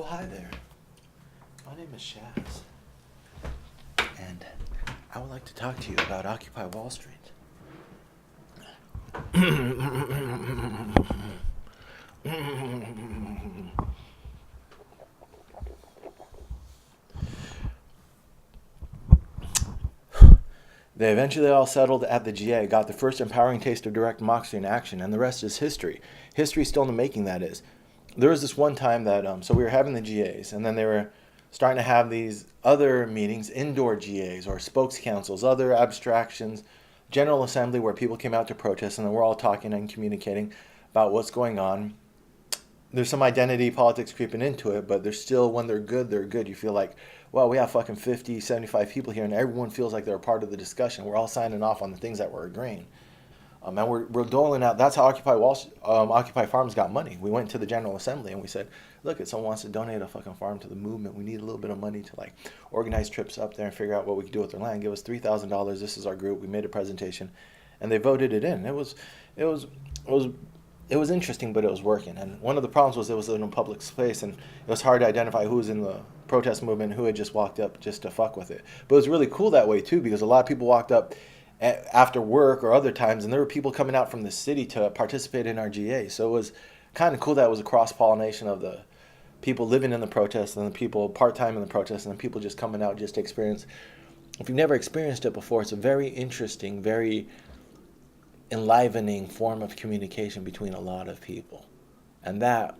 Oh, hi there. My name is Shaz. And I would like to talk to you about Occupy Wall Street. They eventually all settled at the GA, got the first empowering taste of direct democracy in action, and the rest is history. History still in the making, that is. There was this one time that, so we were having the GAs, and then they were starting to have these other meetings, indoor GAs or spokes councils, other abstractions, General Assembly where people came out to protest, and then we're all talking and communicating about what's going on. There's some identity politics creeping into it, but there's still, when they're good. You feel like, well, we have fucking 50, 75 people here, and everyone feels like they're a part of the discussion. We're all signing off on the things that we're agreeing. And we're doling out. That's how Occupy Farms got money. We went to the General Assembly and we said, look, if someone wants to donate a fucking farm to the movement, we need a little bit of money to like organize trips up there and figure out what we could do with their land. Give us $3,000. This is our group. We made a presentation, and they voted it in. It was interesting, but it was working. And one of the problems was it was in a public space, and it was hard to identify who was in the protest movement and who had just walked up just to fuck with it. But it was really cool that way too, because a lot of people walked up after work or other times, and there were people coming out from the city to participate in our GA. So it was kind of cool that it was a cross-pollination of the people living in the protest and the people part-time in the protest and the people just coming out just to experience. If you've never experienced it before, it's a very interesting, very enlivening form of communication between a lot of people. And that,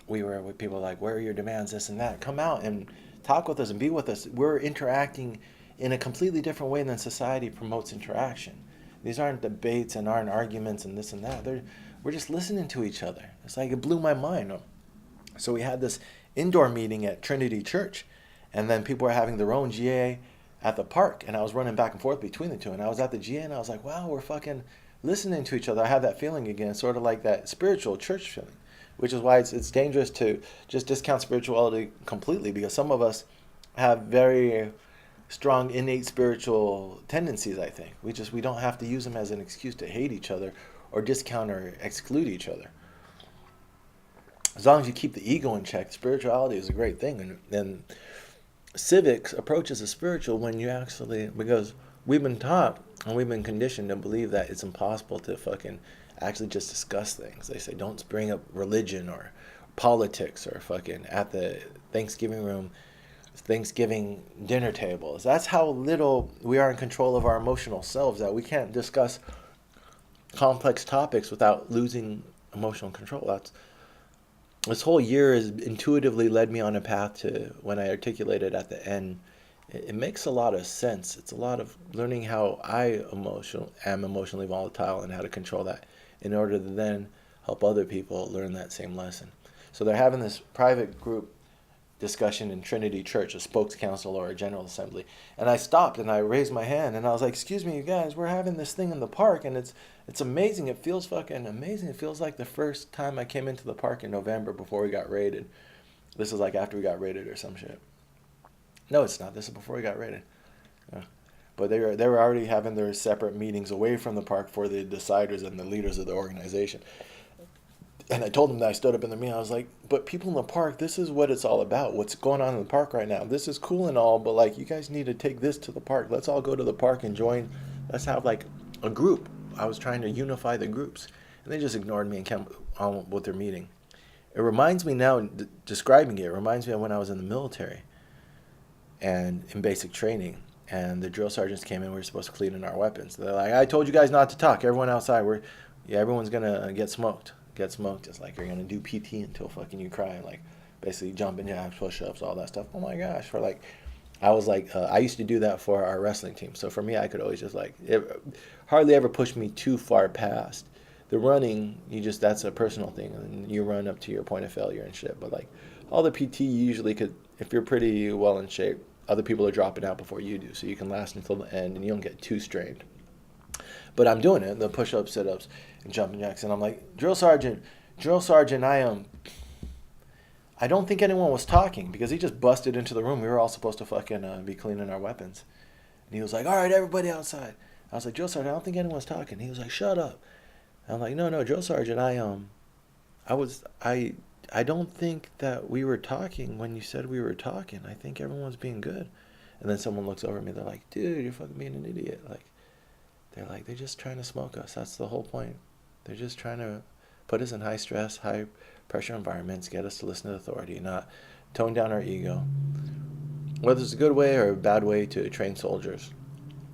we were with people like, where are your demands, this and that? Come out and talk with us and be with us. We're interacting in a completely different way than society promotes interaction. These aren't debates and aren't arguments and this and that. We're just listening to each other. It's like, it blew my mind. So we had this indoor meeting at Trinity Church, and then people were having their own GA at the park, and I was running back and forth between the two, and I was at the GA and I was like, wow, we're fucking listening to each other. I have that feeling again, sort of like that spiritual church feeling, which is why it's dangerous to just discount spirituality completely, because some of us have very strong innate spiritual tendencies. I think we don't have to use them as an excuse to hate each other or discount or exclude each other. As long as you keep the ego in check, spirituality is a great thing. And civics approaches the spiritual when you actually, because we've been taught and we've been conditioned to believe that it's impossible to fucking actually just discuss things. They say don't bring up religion or politics or fucking at the Thanksgiving dinner tables. That's how little we are in control of our emotional selves, that we can't discuss complex topics without losing emotional control. This whole year has intuitively led me on a path to, when I articulated at the end, it makes a lot of sense. It's a lot of learning how I am emotionally volatile and how to control that in order to then help other people learn that same lesson. So they're having this private group discussion in Trinity Church, a spokes council or a general assembly. And I stopped and I raised my hand and I was like, excuse me, you guys, we're having this thing in the park and it's amazing. It feels fucking amazing. It feels like the first time I came into the park in November before we got raided. This is like after we got raided or some shit. No, it's not. This is before we got raided. Yeah. But they were already having their separate meetings away from the park for the deciders and the leaders of the organization. And I told them that I stood up in the meeting. I was like, but people in the park, this is what it's all about. What's going on in the park right now. This is cool and all, but like, you guys need to take this to the park. Let's all go to the park and join. Let's have like a group. I was trying to unify the groups. And they just ignored me and kept on with their meeting. It reminds me now, describing it reminds me of when I was in the military and in basic training. And the drill sergeants came in. We were supposed to clean in our weapons. They're like, I told you guys not to talk. Everyone outside, everyone's going to get smoked. It's like you're gonna do PT until fucking you cry, like basically jumping jacks, push-ups, all that stuff. Oh my gosh! I used to do that for our wrestling team. So for me, I could always just it hardly ever pushed me too far past the running. That's a personal thing, and you run up to your point of failure and shit. But like all the PT, you usually could, if you're pretty well in shape, other people are dropping out before you do, so you can last until the end and you don't get too strained. But I'm doing it, the push-ups, sit-ups, and jumping jacks, and I'm like, drill sergeant, I don't think anyone was talking, because he just busted into the room. We were all supposed to fucking be cleaning our weapons. And he was like, all right, everybody outside. I was like, drill sergeant, I don't think anyone was talking. He was like, shut up. And I'm like, no, drill sergeant, I I don't think that we were talking when you said we were talking. I think everyone's being good. And then someone looks over at me. They're like, dude, you're fucking being an idiot. Like, they're just trying to smoke us. That's the whole point. They're just trying to put us in high stress, high pressure environments, get us to listen to authority, not tone down our ego. Whether it's a good way or a bad way to train soldiers,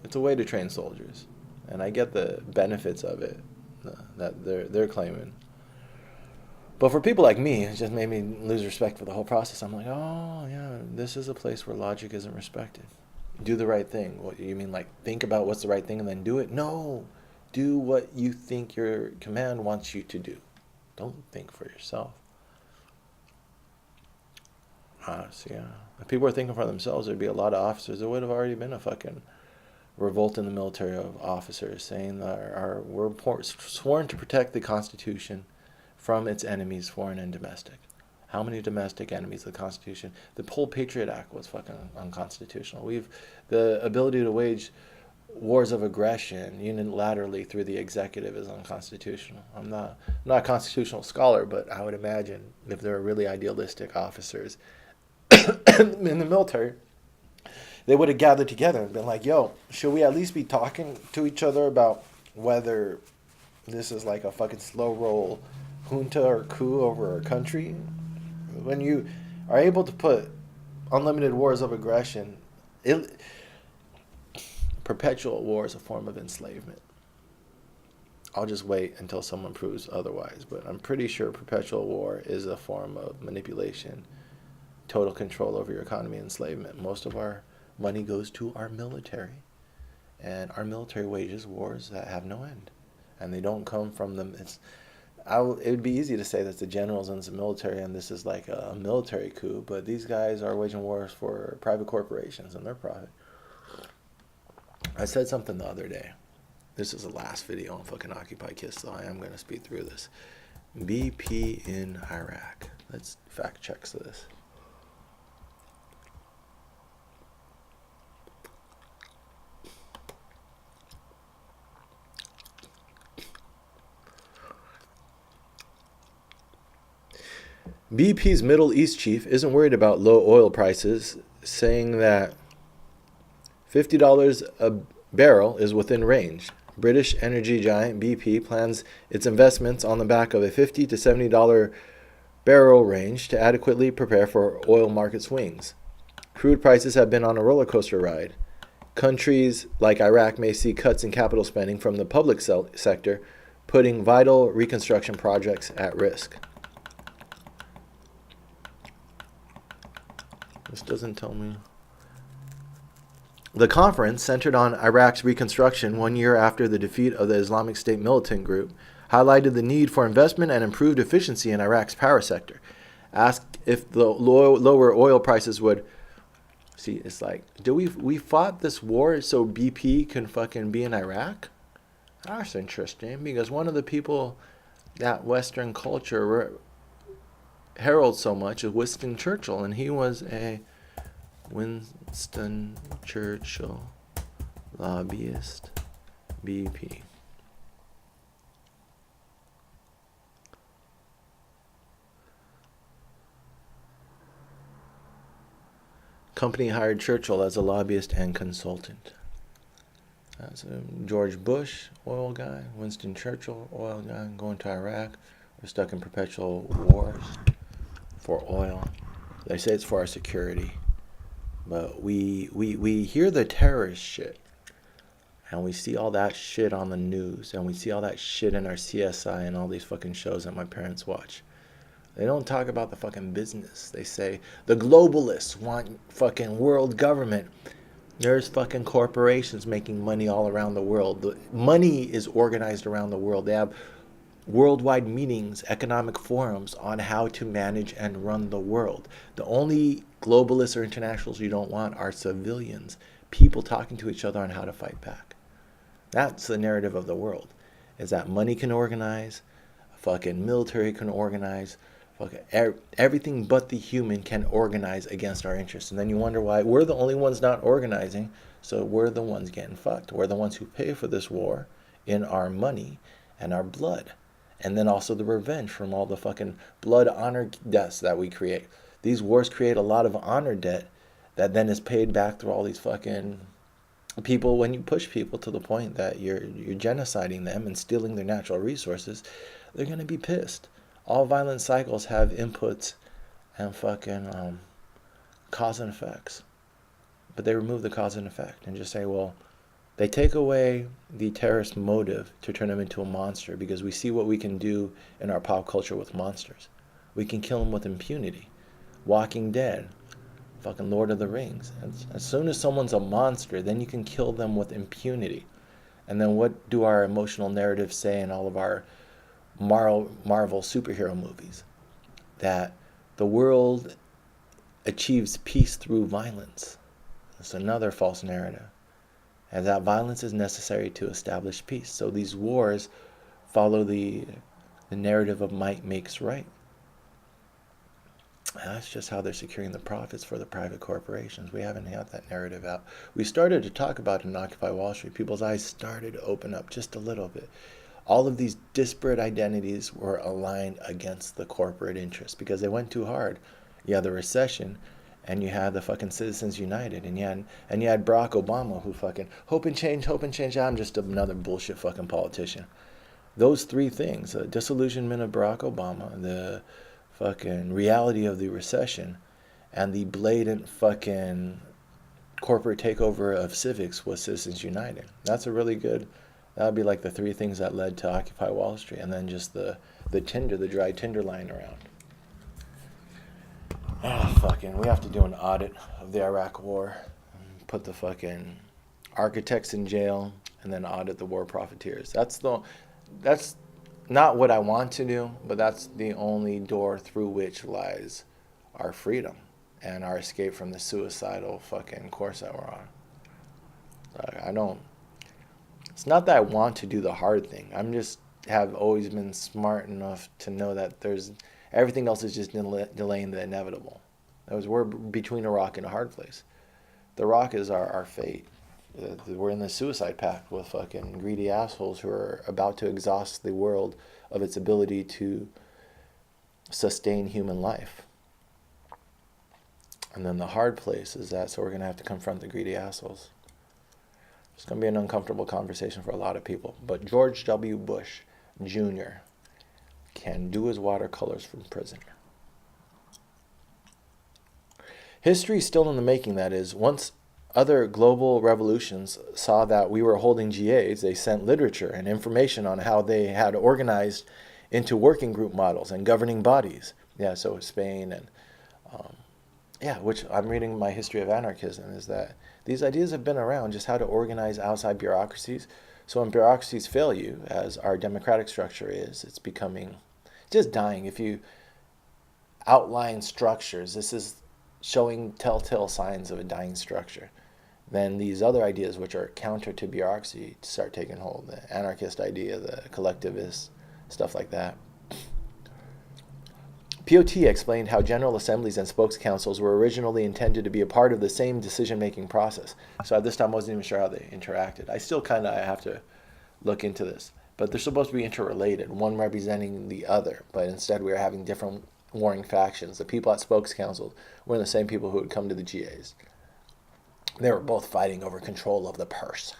it's a way to train soldiers. And I get the benefits of it that they're claiming. But for people like me, it just made me lose respect for the whole process. I'm like, oh, yeah, this is a place where logic isn't respected. Do the right thing. What you mean, like, think about what's the right thing and then do it? No. Do what you think your command wants you to do. Don't think for yourself. So, yeah. If people were thinking for themselves, there'd be a lot of officers. There would have already been a fucking revolt in the military of officers saying that we're sworn to protect the Constitution from its enemies, foreign and domestic. How many domestic enemies of the Constitution? The whole Patriot Act was fucking unconstitutional. The ability to wage wars of aggression unilaterally through the executive is unconstitutional. I'm not a constitutional scholar, but I would imagine if there are really idealistic officers in the military, they would have gathered together and been like, yo, should we at least be talking to each other about whether this is like a fucking slow roll junta or coup over our country? When you are able to put unlimited wars of aggression, perpetual war is a form of enslavement. I'll just wait until someone proves otherwise, but I'm pretty sure perpetual war is a form of manipulation, total control over your economy, enslavement. Most of our money goes to our military, and our military wages wars that have no end, and they don't come from them. It would be easy to say that the generals and the military, and this is like a military coup, but these guys are waging wars for private corporations and their profit. I said something the other day. This is the last video on fucking Occupy Kiss, so I am going to speed through this. BP in Iraq. Let's fact check this. BP's Middle East chief isn't worried about low oil prices, saying that $50 a barrel is within range. British energy giant BP plans its investments on the back of a $50 to $70 barrel range to adequately prepare for oil market swings. Crude prices have been on a roller coaster ride. Countries like Iraq may see cuts in capital spending from the public sector, putting vital reconstruction projects at risk. This doesn't tell me. The conference, centered on Iraq's reconstruction 1 year after the defeat of the Islamic State militant group, highlighted the need for investment and improved efficiency in Iraq's power sector. Asked if the lower oil prices would... See, it's like, we fought this war so BP can fucking be in Iraq? That's interesting, because one of the people that Western culture heralds so much is Winston Churchill, and he was a Winston Churchill lobbyist, BP. Company hired Churchill as a lobbyist and consultant. That's George Bush, oil guy. Winston Churchill, oil guy, going to Iraq. We're stuck in perpetual wars for oil. They say it's for our security. But we hear the terrorist shit. And we see all that shit on the news. And we see all that shit in our CSI and all these fucking shows that my parents watch. They don't talk about the fucking business. They say the globalists want fucking world government. There's fucking corporations making money all around the world. The money is organized around the world. They have worldwide meetings, economic forums on how to manage and run the world. The only globalists or internationals you don't want are civilians, people talking to each other on how to fight back. That's the narrative of the world, is that money can organize, fucking military can organize, fucking everything but the human can organize against our interests. And then you wonder why we're the only ones not organizing, so we're the ones getting fucked. We're the ones who pay for this war in our money and our blood. And then also the revenge from all the fucking blood honor deaths that we create. These wars create a lot of honor debt that then is paid back through all these fucking people. When you push people to the point that you're genociding them and stealing their natural resources, they're gonna be pissed. All violent cycles have inputs and fucking cause and effects. But they remove the cause and effect and just say, well, they take away the terrorist motive to turn them into a monster, because we see what we can do in our pop culture with monsters. We can kill them with impunity. Walking Dead, fucking Lord of the Rings. As soon as someone's a monster, then you can kill them with impunity. And then what do our emotional narratives say in all of our Marvel superhero movies? That the world achieves peace through violence. That's another false narrative. And that violence is necessary to establish peace. So these wars follow the narrative of might makes right. And that's just how they're securing the profits for the private corporations. We haven't had that narrative out. We started to talk about it in Occupy Wall Street. People's eyes started to open up just a little bit. All of these disparate identities were aligned against the corporate interest because they went too hard. You had the recession, and you had the fucking Citizens United, and you had Barack Obama, who fucking hope and change. I'm just another bullshit fucking politician. Those three things: the disillusionment of Barack Obama, the fucking reality of the recession, and the blatant fucking corporate takeover of civics was Citizens United. That's a really good. That would be like the three things that led to Occupy Wall Street, and then just the dry tinder lying around. Fucking, we have to do an audit of the Iraq War, put the fucking architects in jail, and then audit the war profiteers. That's not what I want to do, but that's the only door through which lies our freedom and our escape from the suicidal fucking course that we're on. It's not that I want to do the hard thing. I'm just have always been smart enough to know that everything else is just delaying the inevitable. We're between a rock and a hard place. The rock is our fate. We're in the suicide pact with fucking greedy assholes who are about to exhaust the world of its ability to sustain human life. And then the hard place is that, so we're going to have to confront the greedy assholes. It's going to be an uncomfortable conversation for a lot of people. But George W. Bush Jr. can do his watercolors from prison. History is still in the making, that is. Once other global revolutions saw that we were holding GAs, they sent literature and information on how they had organized into working group models and governing bodies. Yeah, so Spain and, which I'm reading my history of anarchism, is that these ideas have been around, just how to organize outside bureaucracies. So when bureaucracies fail you, as our democratic structure is, it's becoming just dying. If you outline structures, this is showing telltale signs of a dying structure. Then these other ideas, which are counter to bureaucracy, start taking hold. The anarchist idea, the collectivist, stuff like that. POT explained how General Assemblies and Spokes Councils were originally intended to be a part of the same decision-making process. So at this time, I wasn't even sure how they interacted. I still kind of have to look into this. But they're supposed to be interrelated, one representing the other. But instead, we are having different warring factions. The people at Spokes Council were the same people who would come to the GAs. They were both fighting over control of the purse.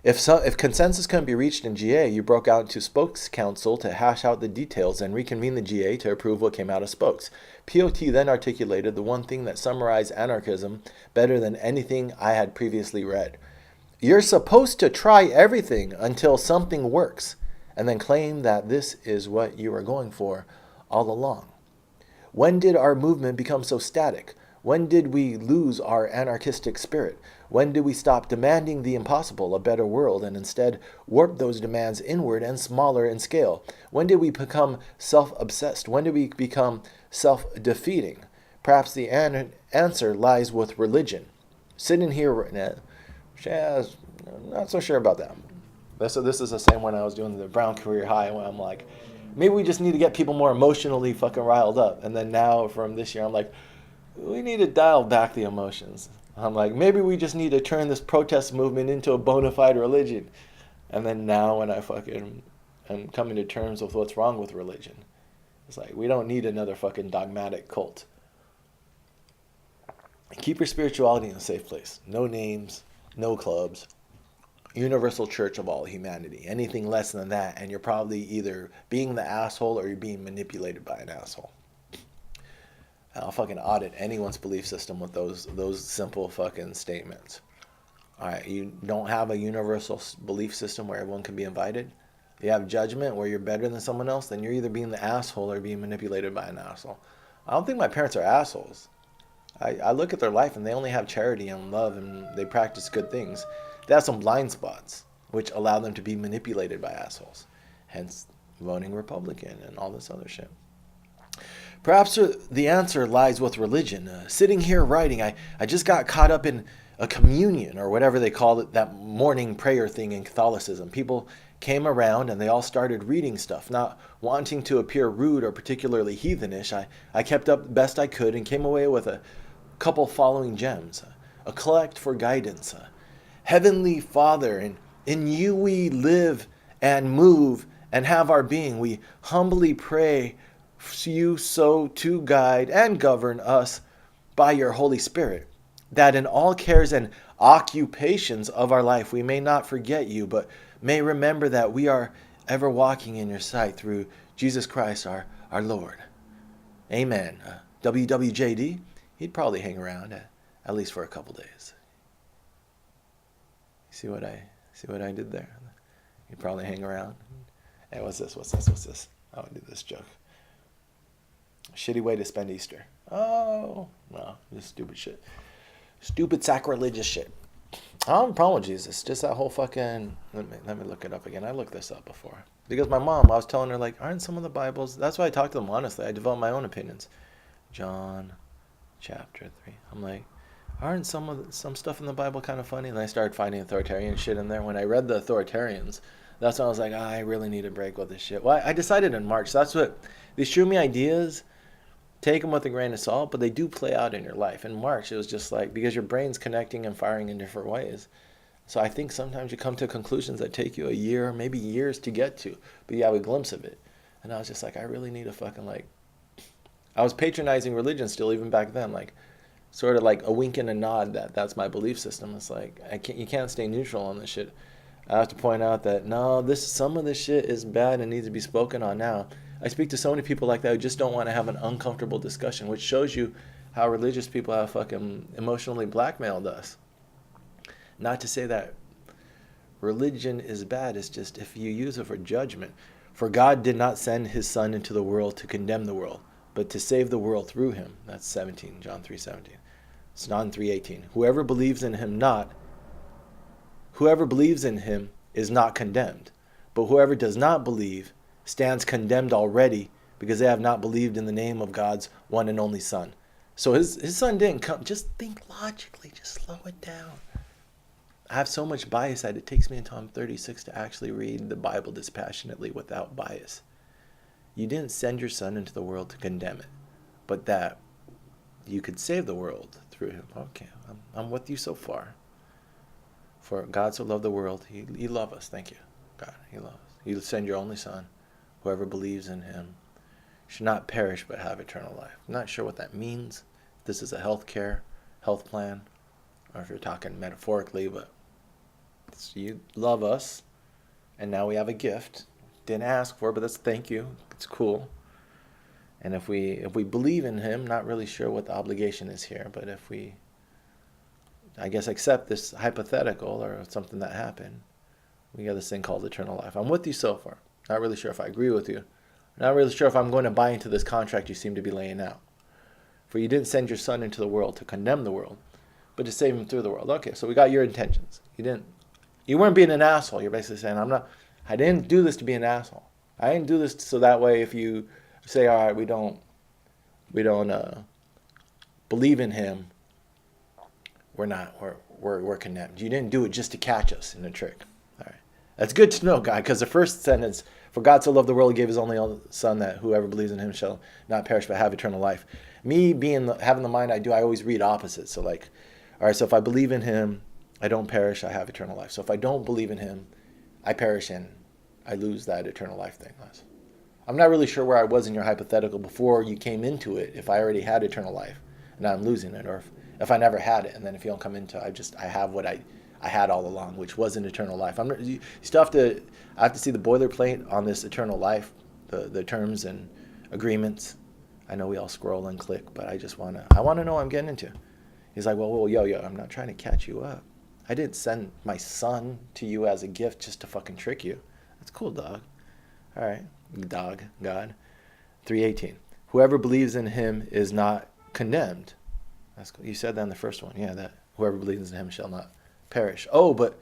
If consensus couldn't be reached in GA, you broke out into Spokes Council to hash out the details and reconvene the GA to approve what came out of Spokes. POT then articulated the one thing that summarized anarchism better than anything I had previously read. You're supposed to try everything until something works, and then claim that this is what you were going for all along. When did our movement become so static? When did we lose our anarchistic spirit? When did we stop demanding the impossible, a better world, and instead warp those demands inward and smaller in scale? When did we become self-obsessed? When did we become self-defeating? Perhaps the answer lies with religion. Sitting here right now, I'm not so sure about that. So this is the same when I was doing the Brown Career High, when I'm like, maybe we just need to get people more emotionally fucking riled up. And then now from this year, I'm like, we need to dial back the emotions. I'm like, maybe we just need to turn this protest movement into a bona fide religion. And then now when I fucking and coming to terms with what's wrong with religion. It's like, we don't need another fucking dogmatic cult. Keep your spirituality in a safe place. No names, no clubs. Universal church of all humanity. Anything less than that, and you're probably either being the asshole or you're being manipulated by an asshole. I'll fucking audit anyone's belief system with those simple fucking statements. Alright, you don't have a universal belief system where everyone can be invited. You have judgment where you're better than someone else, then you're either being the asshole or being manipulated by an asshole. I don't think my parents are assholes. I look at their life and they only have charity and love and they practice good things. They have some blind spots, which allow them to be manipulated by assholes. Hence, voting Republican and all this other shit. Perhaps the answer lies with religion. Sitting here writing, I just got caught up in a communion, or whatever they call it, that morning prayer thing in Catholicism. People came around and they all started reading stuff, not wanting to appear rude or particularly heathenish. I kept up the best I could and came away with a couple following gems. A collect for guidance. Heavenly Father, in you we live and move and have our being. We humbly pray you so to guide and govern us by your Holy Spirit, that in all cares and occupations of our life we may not forget you, but may remember that we are ever walking in your sight through Jesus Christ our Lord. Amen. WWJD, he'd probably hang around at least for a couple days. See what I did there? He'd probably hang around. Hey, what's this? I would do this joke. Shitty way to spend Easter. Oh, no, just stupid shit. Stupid sacrilegious shit. I don't have a problem with Jesus. Just that whole fucking... Let me look it up again. I looked this up before. Because my mom, I was telling her, like, aren't some of the Bibles... That's why I talk to them honestly. I develop my own opinions. John chapter 3. I'm like, aren't some stuff in the Bible kind of funny? And I started finding authoritarian shit in there. When I read the authoritarians, that's when I was like, I really need to break with this shit. Well, I decided in March. That's what... These shoot me ideas... Take them with a grain of salt, but they do play out in your life. In March, it was just like, because your brain's connecting and firing in different ways. So I think sometimes you come to conclusions that take you a year, maybe years to get to, but you have a glimpse of it. And I was just like, I really need a fucking, like, I was patronizing religion still even back then, like, sort of like a wink and a nod that's my belief system. It's like, you can't stay neutral on this shit. I have to point out that, no, some of this shit is bad and needs to be spoken on now. I speak to so many people like that who just don't want to have an uncomfortable discussion, which shows you how religious people have fucking emotionally blackmailed us. Not to say that religion is bad, it's just if you use it for judgment. For God did not send his Son into the world to condemn the world, but to save the world through him. That's 17, John 3:17. It's John 3:18. Whoever believes in him is not condemned, but whoever does not believe stands condemned already, because they have not believed in the name of God's one and only Son. So his Son didn't come. Just think logically. Just slow it down. I have so much bias that it takes me until I'm 36 to actually read the Bible dispassionately without bias. You didn't send your Son into the world to condemn it, but that you could save the world through him. Okay, I'm with you so far. For God so loved the world, he loved us. Thank you, God. He loves us. You send your only Son. Whoever believes in him should not perish but have eternal life. I'm not sure what that means. If this is a health plan, or if you're talking metaphorically, but you love us, and now we have a gift. Didn't ask for, but that's thank you. It's cool. And if we believe in him, not really sure what the obligation is here, but if we, I guess, accept this hypothetical or something that happened, we got this thing called eternal life. I'm with you so far. Not really sure if I agree with you. Not really sure if I'm going to buy into this contract you seem to be laying out. For you didn't send your Son into the world to condemn the world, but to save him through the world. Okay, so we got your intentions. You weren't being an asshole. You're basically saying, I didn't do this to be an asshole. I didn't do this so that way if you say, all right, we don't believe in him, we're condemned. You didn't do it just to catch us in a trick. All right. That's good to know, God, because the first sentence, for God so loved the world, he gave his only Son, that whoever believes in him shall not perish but have eternal life. Me having the mind I do, I always read opposites. So like, all right, so if I believe in him, I don't perish, I have eternal life. So if I don't believe in him, I perish and I lose that eternal life thing. I'm not really sure where I was in your hypothetical before you came into it, if I already had eternal life and I'm losing it, or if I never had it, and then if you don't come into it, I have what I had all along, which wasn't eternal life. You still have to, I have to see the boilerplate on this eternal life, the terms and agreements. I know we all scroll and click, but I want to know what I'm getting into. He's like, well, yo, I'm not trying to catch you up. I didn't send my son to you as a gift just to fucking trick you. That's cool, dog. All right, dog, God. 3:18. Whoever believes in him is not condemned. That's cool. You said that in the first one. Yeah, that whoever believes in him shall not perish. Oh, but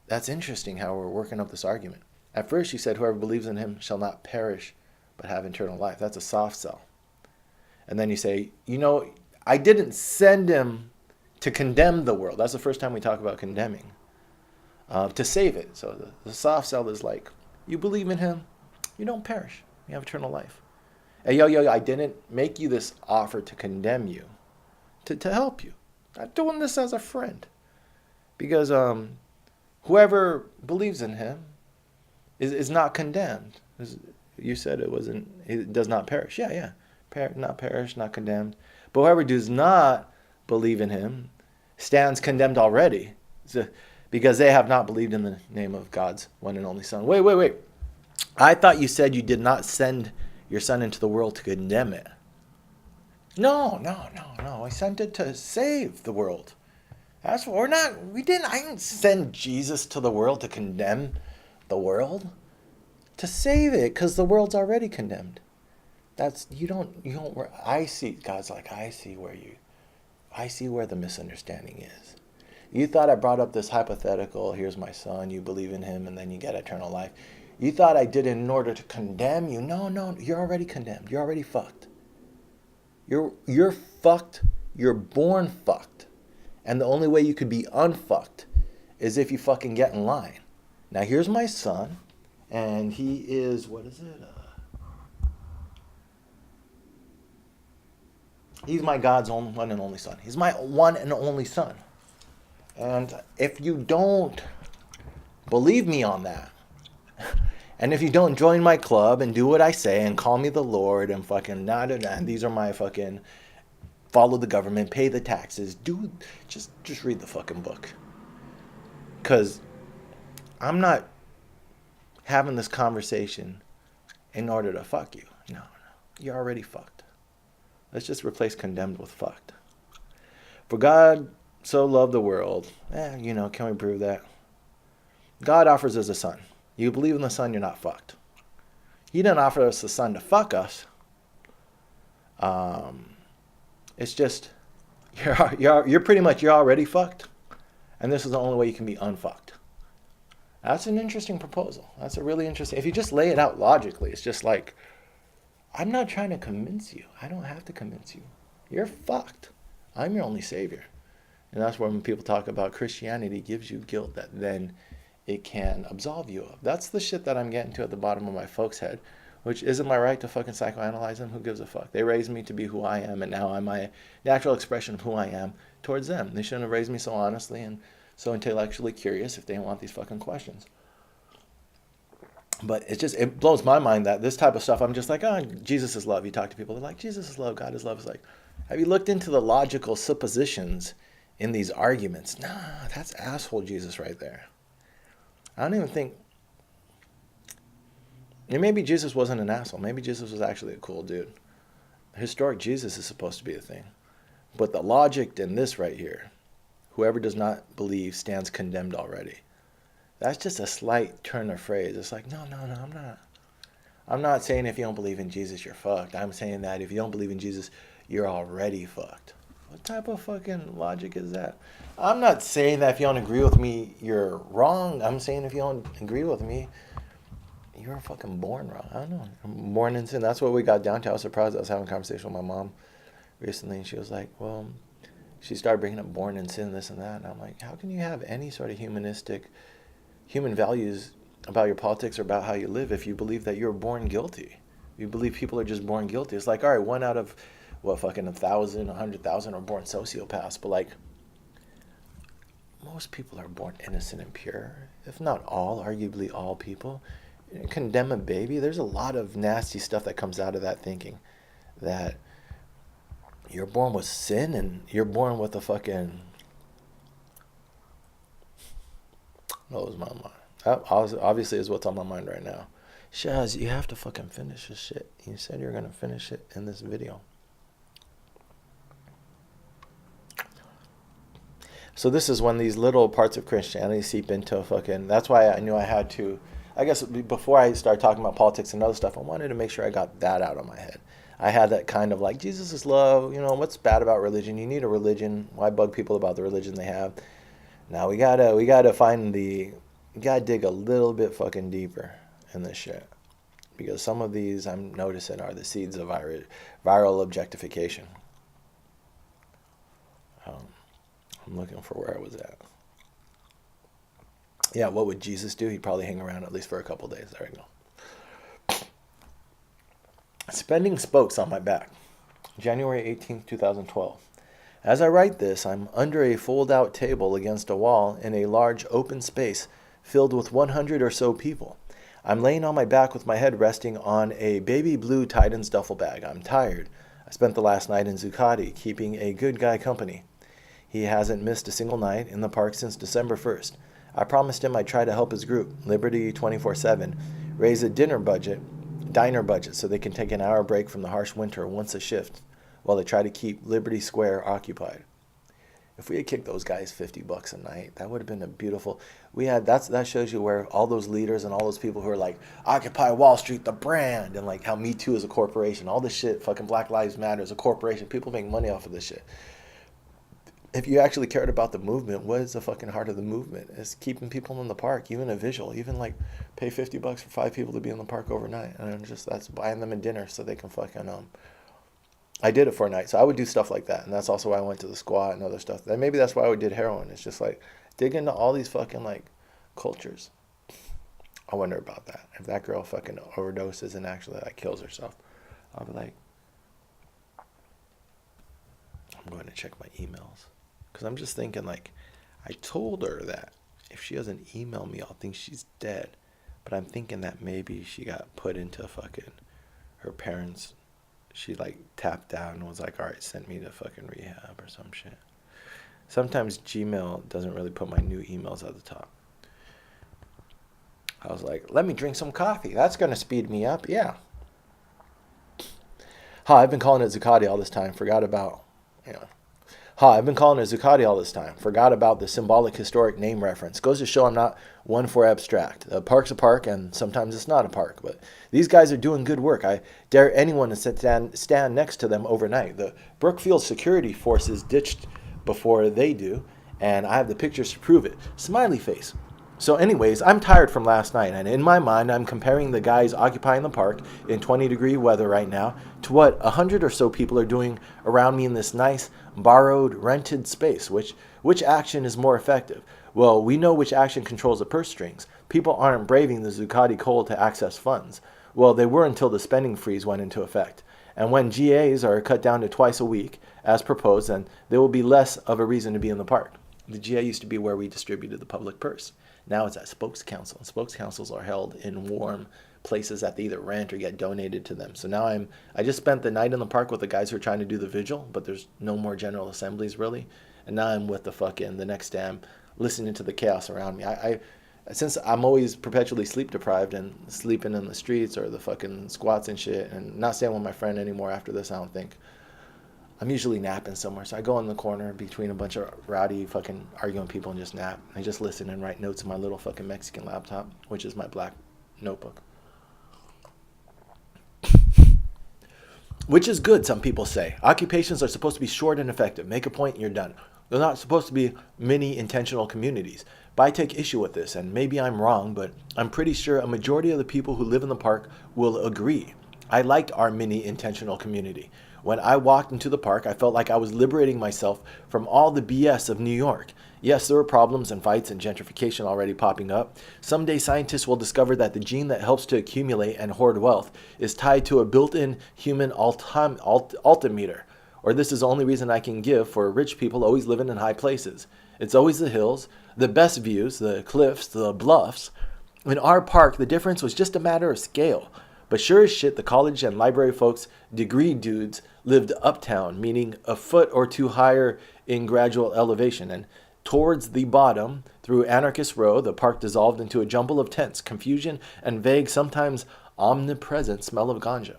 that's interesting how we're working up this argument. At first you said whoever believes in him shall not perish but have eternal life. That's a soft sell. And then you say, I didn't send him to condemn the world. That's the first time we talk about condemning. To save it. So the soft sell is like, you believe in him, you don't perish. You have eternal life. Hey, yo, I didn't make you this offer to condemn you. To help you. I'm doing this as a friend. Because whoever believes in him is not condemned. You said it does not perish. Yeah. Not perish, not condemned. But whoever does not believe in him stands condemned already. Because they have not believed in the name of God's one and only Son. Wait. I thought you said you did not send your son into the world to condemn it. No. I sent it to save the world. That's what I didn't send Jesus to the world to condemn the world. To save it, because the world's already condemned. I see, God's like, I see where the misunderstanding is. You thought I brought up this hypothetical, here's my son, you believe in him, and then you get eternal life. You thought I did it in order to condemn you. No, you're already condemned. You're already fucked. You're fucked. You're born fucked. And the only way you could be unfucked is if you fucking get in line. Now here's my son, and he is, what is it? He's my God's one and only son. He's my one and only son. And if you don't believe me on that, and if you don't join my club and do what I say and call me the Lord and fucking and these are my fucking follow the government, pay the taxes, just read the fucking book. Because I'm not having this conversation in order to fuck you. No. You're already fucked. Let's just replace condemned with fucked. For God so loved the world. Can we prove that? God offers us a son. You believe in the son, you're not fucked. He didn't offer us the son to fuck us. It's just, you're already fucked. And this is the only way you can be unfucked. That's an interesting proposal. That's a really interesting, if you just lay it out logically, it's just like, I'm not trying to convince you. I don't have to convince you. You're fucked. I'm your only savior. And that's when people talk about Christianity gives you guilt that then it can absolve you of. That's the shit that I'm getting to at the bottom of my folks' head, which isn't my right to fucking psychoanalyze them. Who gives a fuck? They raised me to be who I am, and now I'm my natural expression of who I am towards them. They shouldn't have raised me so honestly and so intellectually curious if they didn't want these fucking questions. But it blows my mind that this type of stuff, I'm just like, Jesus is love. You talk to people, they're like, Jesus is love, God is love. It's like, have you looked into the logical suppositions in these arguments? Nah, that's asshole Jesus right there. I don't even think, maybe Jesus wasn't an asshole. Maybe Jesus was actually a cool dude. Historic Jesus is supposed to be a thing. But the logic in this right here, whoever does not believe stands condemned already. That's just a slight turn of phrase. It's like, no, I'm not. I'm not saying if you don't believe in Jesus, you're fucked. I'm saying that if you don't believe in Jesus, you're already fucked. What type of fucking logic is that? I'm not saying that if you don't agree with me, you're wrong. I'm saying if you don't agree with me, you're fucking born wrong. I don't know. I'm born in sin. That's what we got down to. I was surprised. I was having a conversation with my mom recently, and she was like, well, she started bringing up born in sin, this and that. And I'm like, how can you have any sort of human values about your politics or about how you live if you believe that you're born guilty? You believe people are just born guilty. It's like, all right, 1 out of, 1,000, 100,000 are born sociopaths. But like, most people are born innocent and pure. If not all, arguably all people. condemn a baby. There's a lot of nasty stuff that comes out of that thinking that you're born with sin and you're born with a fucking. What was my mind? That obviously is what's on my mind right now. Shaz, you have to fucking finish this shit. You said you're gonna finish it in this video. So this is when these little parts of Christianity seep into fucking. That's why I knew I had to. I guess before I started talking about politics and other stuff, I wanted to make sure I got that out of my head. I had that kind of like, Jesus is love. You know, what's bad about religion? You need a religion. Why bug people about the religion they have? Now we gotta find the. You gotta dig a little bit fucking deeper in this shit, because some of these I'm noticing are the seeds of viral objectification. I'm looking for where I was at. Yeah, what would Jesus do? He'd probably hang around at least for a couple days. There we go. Spending spokes on my back. January 18th, 2012. As I write this, I'm under a fold-out table against a wall in a large open space filled with 100 or so people. I'm laying on my back with my head resting on a baby blue Titan's duffel bag. I'm tired. I spent the last night in Zuccotti, keeping a good guy company. He hasn't missed a single night in the park since December 1st. I promised him I'd try to help his group, Liberty 24/7, raise a diner budget so they can take an hour break from the harsh winter once a shift while they try to keep Liberty Square occupied. If we had kicked those guys $50 a night, that would have been a beautiful. That shows you where all those leaders and all those people who are like Occupy Wall Street, the brand, and like how Me Too is a corporation, all this shit, fucking Black Lives Matter is a corporation. People make money off of this shit. If you actually cared about the movement, what is the fucking heart of the movement? It's keeping people in the park, even a visual, even like pay $50 for 5 people to be in the park overnight, and that's buying them a dinner so they can fucking I did it for a night, so I would do stuff like that, and that's also why I went to the squat and other stuff. And maybe that's why I did heroin. It's just like dig into all these fucking like cultures. I wonder about that. If that girl fucking overdoses and actually like kills herself, I'll be like, I'm going to check my emails. Because I'm just thinking, like, I told her that if she doesn't email me, I'll think she's dead. But I'm thinking that maybe she got put into fucking her parents. She, like, tapped out and was like, all right, send me to fucking rehab or some shit. Sometimes Gmail doesn't really put my new emails at the top. I was like, let me drink some coffee. That's going to speed me up. Yeah. I've been calling it Zuccotti all this time. Forgot about, I've been calling it Zuccotti all this time. Forgot about the symbolic historic name reference. Goes to show I'm not one for abstract. A park's a park, and sometimes it's not a park. But these guys are doing good work. I dare anyone to stand next to them overnight. The Brookfield security forces ditched before they do, and I have the pictures to prove it. Smiley face. So anyways, I'm tired from last night, and in my mind, I'm comparing the guys occupying the park in 20-degree weather right now to what 100 or so people are doing around me in this nice, borrowed, rented space. Which action is more effective? Well, we know which action controls the purse strings. People aren't braving the Zuccotti cold to access funds. Well, they were until the spending freeze went into effect. And when GAs are cut down to twice a week, as proposed, then there will be less of a reason to be in the park. The GA used to be where we distributed the public purse. Now it's at spokes council. And spokes councils are held in warm places that they either rent or get donated to them. So now I just spent the night in the park with the guys who are trying to do the vigil, but there's no more general assemblies really. And now I'm with the next day I'm listening to the chaos around me. Since I'm always perpetually sleep deprived and sleeping in the streets or the fucking squats and shit, and not staying with my friend anymore after this, I don't think. I'm usually napping somewhere, so I go in the corner between a bunch of rowdy fucking arguing people and just nap. I just listen and write notes on my little fucking Mexican laptop, which is my black notebook. Which is good, some people say. Occupations are supposed to be short and effective. Make a point and you're done. They're not supposed to be mini intentional communities. But I take issue with this, and maybe I'm wrong, but I'm pretty sure a majority of the people who live in the park will agree. I liked our mini intentional community. When I walked into the park, I felt like I was liberating myself from all the BS of New York. Yes, there were problems and fights and gentrification already popping up. Someday scientists will discover that the gene that helps to accumulate and hoard wealth is tied to a built-in human altimeter. Or this is the only reason I can give for rich people always living in high places. It's always the hills, the best views, the cliffs, the bluffs. In our park, the difference was just a matter of scale. But sure as shit, the college and library folks, degree dudes, lived uptown, meaning a foot or two higher in gradual elevation. And towards the bottom, through Anarchist Row, the park dissolved into a jumble of tents, confusion, and vague, sometimes omnipresent smell of ganja.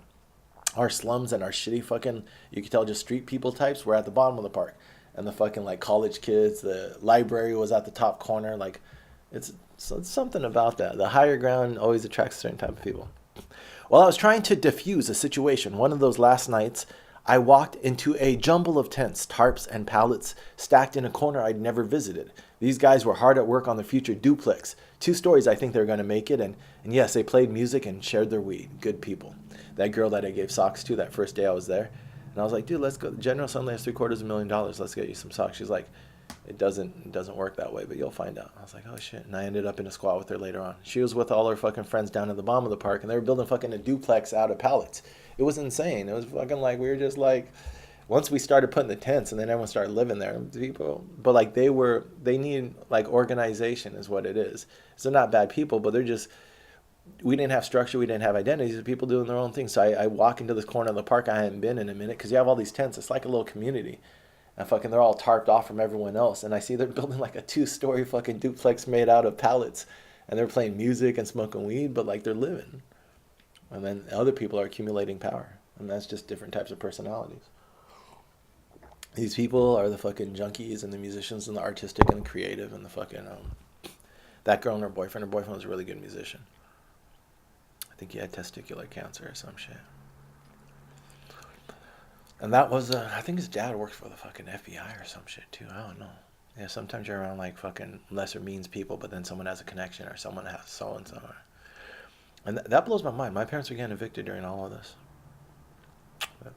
Our slums and our shitty fucking, you could tell, just street people types were at the bottom of the park. And the fucking like college kids, the library was at the top corner. Like, it's something about that. The higher ground always attracts a certain type of people. While I was trying to diffuse a situation, one of those last nights, I walked into a jumble of tents, tarps, and pallets stacked in a corner I'd never visited. These guys were hard at work on their future duplex. 2 stories I think they're going to make it, and yes, they played music and shared their weed. Good people. That girl that I gave socks to that first day I was there, and I was like, dude, let's go. General Assembly has $750,000. Let's get you some socks. She's like, it doesn't work that way, but you'll find out. I was like, oh shit. And I ended up in a squat with her later on. She was with all her fucking friends down at the bottom of the park, and they were building fucking a duplex out of pallets. It was insane. It was fucking like, we were just like, once we started putting the tents and then everyone started living there, people, but like they need like organization is what it is. So they're not bad people, but they're just, we didn't have structure, we didn't have identities, people doing their own thing. So I walk into this corner of the park I hadn't been in a minute, because you have all these tents. It's like a little community. And fucking they're all tarped off from everyone else. And I see they're building like a 2-story fucking duplex made out of pallets. And they're playing music and smoking weed, but like they're living. And then other people are accumulating power. And that's just different types of personalities. These people are the fucking junkies and the musicians and the artistic and the creative and the fucking, that girl and her boyfriend was a really good musician. I think he had testicular cancer or some shit. And that was, I think his dad worked for the fucking FBI or some shit too. I don't know. Yeah, sometimes you're around like fucking lesser means people, but then someone has a connection or someone has so-and-so. And that blows my mind. My parents were getting evicted during all of this. But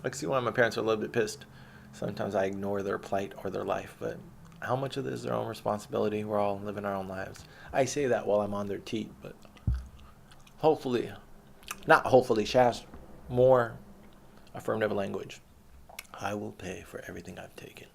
I can see why my parents are a little bit pissed. Sometimes I ignore their plight or their life, but how much of this is their own responsibility? We're all living our own lives. I say that while I'm on their teat, but hopefully, Shaz, more affirmative language. I will pay for everything I've taken.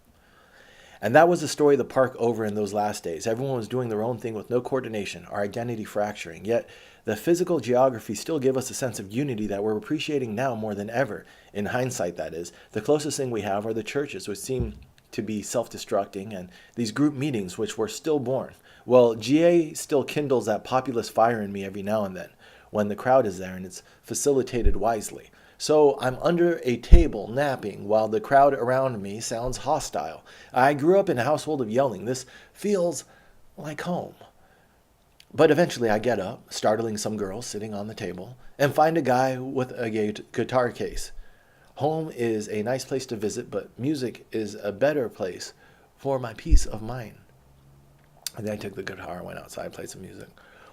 And that was the story of the park over in those last days. Everyone was doing their own thing with no coordination, our identity fracturing. Yet the physical geography still gave us a sense of unity that we're appreciating now more than ever. In hindsight, that is. The closest thing we have are the churches, which seem to be self-destructing, and these group meetings, which were still born. Well, GA still kindles that populist fire in me every now and then, when the crowd is there and it's facilitated wisely. So I'm under a table napping while the crowd around me sounds hostile. I grew up in a household of yelling. This feels like home. But eventually I get up, startling some girls sitting on the table, and find a guy with a guitar case. Home is a nice place to visit, but music is a better place for my peace of mind. And then I took the guitar, went outside, played some music.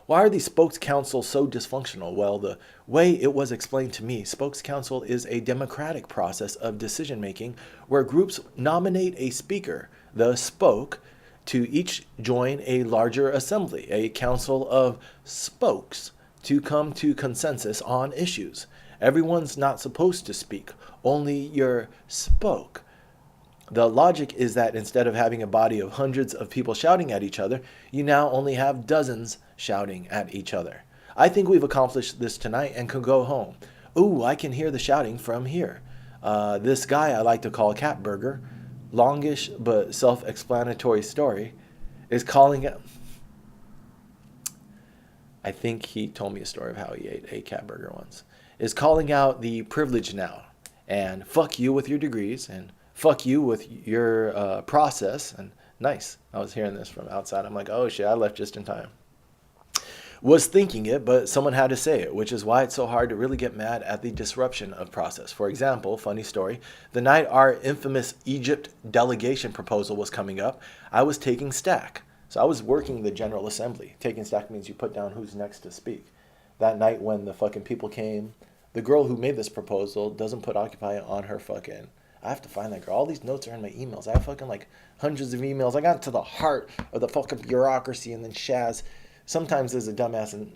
Why are these spokes councils so dysfunctional? Well, the way it was explained to me, spokes council is a democratic process of decision making where groups nominate a speaker, the spoke, to each join a larger assembly, a council of spokes, to come to consensus on issues. Everyone's not supposed to speak, only your spoke. The logic is that instead of having a body of hundreds of people shouting at each other, you now only have dozens shouting at each other. I think we've accomplished this tonight and can go home. Ooh, I can hear the shouting from here. This guy I like to call Catburger, longish but self-explanatory story, is calling it. I think he told me a story of how he ate a Catburger once. Is calling out the privilege now. And fuck you with your degrees, and fuck you with your process. And nice. I was hearing this from outside. I'm like, oh shit, I left just in time. Was thinking it, but someone had to say it, which is why it's so hard to really get mad at the disruption of process. For example, funny story, the night our infamous Egypt delegation proposal was coming up, I was taking stack. So I was working the General Assembly. Taking stack means you put down who's next to speak. That night when the fucking people came, the girl who made this proposal doesn't put Occupy on her fucking... I have to find that girl. All these notes are in my emails. I have fucking like hundreds of emails. I got to the heart of the fucking bureaucracy, and then Shaz... Sometimes there's a dumbass and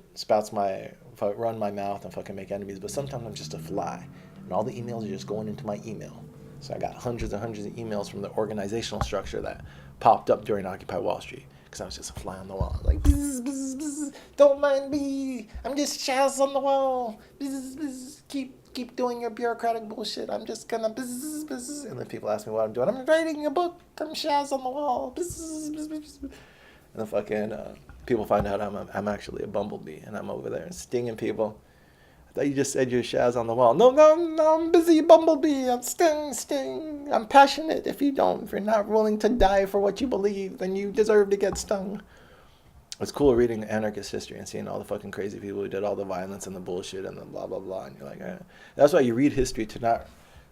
run my mouth and fucking make enemies, but sometimes I'm just a fly. And all the emails are just going into my email. So I got hundreds and hundreds of emails from the organizational structure that popped up during Occupy Wall Street. because I was just a fly on the wall. Like, bzz, bzz, bzz, don't mind me. I'm just Shaz on the wall. Bzz, bzz, keep doing your bureaucratic bullshit. I'm just gonna bzz, bzz. And then people ask me what I'm doing. I'm writing a book. I'm Shaz on the wall. Bzz, bzz, bzz. And then fucking people find out I'm actually a bumblebee, and I'm over there and stinging people. I thought you just said you're Shaz on the wall. No, I'm busy, bumblebee. I'm sting. I'm passionate. If you're not willing to die for what you believe, then you deserve to get stung. It's cool reading anarchist history and seeing all the fucking crazy people who did all the violence and the bullshit and the blah, blah, blah. And you're like, That's why you read history, to not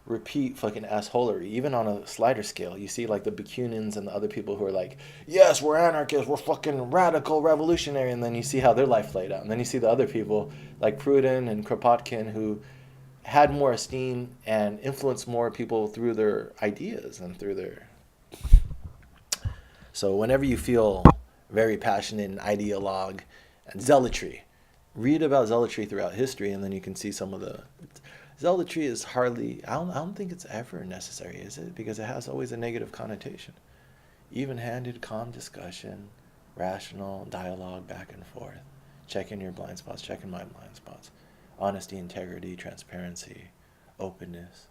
repeat fucking assholery. Even on a slighter scale, you see like the Bakunins and the other people who are like, yes, we're anarchists, we're fucking radical revolutionary, and then you see how their life played out. And then you see the other people like Prudin and Kropotkin who had more esteem and influenced more people through their ideas and through their... So whenever you feel very passionate and ideologue and zealotry, read about zealotry throughout history, and then you can see some of the... Zealotry is hardly, I don't think it's ever necessary, is it? Because it has always a negative connotation. Even-handed, calm discussion, rational dialogue back and forth, checking your blind spots, checking my blind spots, honesty, integrity, transparency, openness,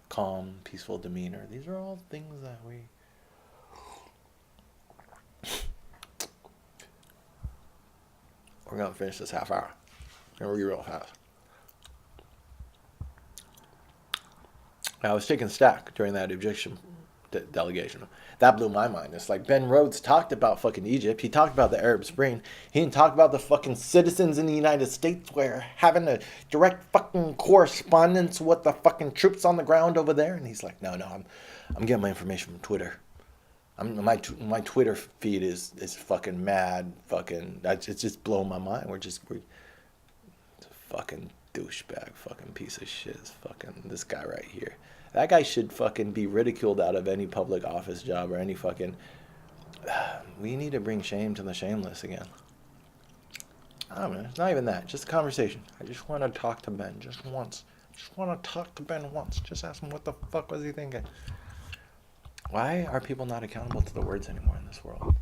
calm, peaceful demeanor. These are all things that we're going to finish this half hour. We're going to read real fast. I was taking stack during that Egyptian delegation. That blew my mind. It's like Ben Rhodes talked about fucking Egypt. He talked about the Arab Spring. He didn't talk about the fucking citizens in the United States where having a direct fucking correspondence with the fucking troops on the ground over there. And he's like, no, I'm getting my information from Twitter. My Twitter feed is fucking mad. Fucking, it's just blowing my mind. We're fucking douchebag, fucking piece of shit. Is fucking this guy right here. That guy should fucking be ridiculed out of any public office job or any fucking... We need to bring shame to the shameless again. I don't know. It's not even that. Just a conversation. I just want to talk to Ben just once. Just want to talk to Ben once. Just ask him what the fuck was he thinking. Why are people not accountable to the words anymore in this world?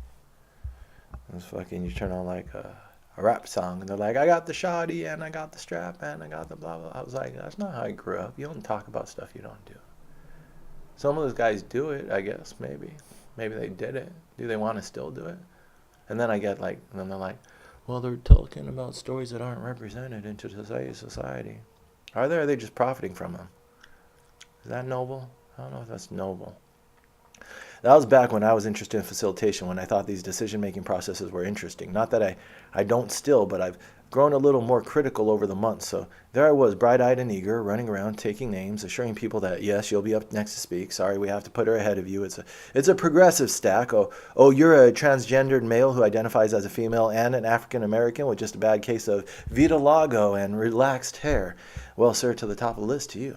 It's fucking... You turn on like a rap song and they're like, I got the shoddy and I got the strap and I got the blah blah. I was like, that's not how I grew up. You don't talk about stuff you don't do. Some of those guys do it, I guess. Maybe they did it. Do they want to still do it? And then I get like, and then they're like, well, they're talking about stories that aren't represented into today's society. Are they? Or are they just profiting from them? Is that noble? I don't know if that's noble. That was back when I was interested in facilitation, when I thought these decision-making processes were interesting. Not that I don't still, but I've grown a little more critical over the months. So there I was, bright-eyed and eager, running around, taking names, assuring people that, yes, you'll be up next to speak. Sorry, we have to put her ahead of you. It's a progressive stack. Oh, you're a transgendered male who identifies as a female and an African-American with just a bad case of vitiligo and relaxed hair. Well, sir, to the top of the list to you.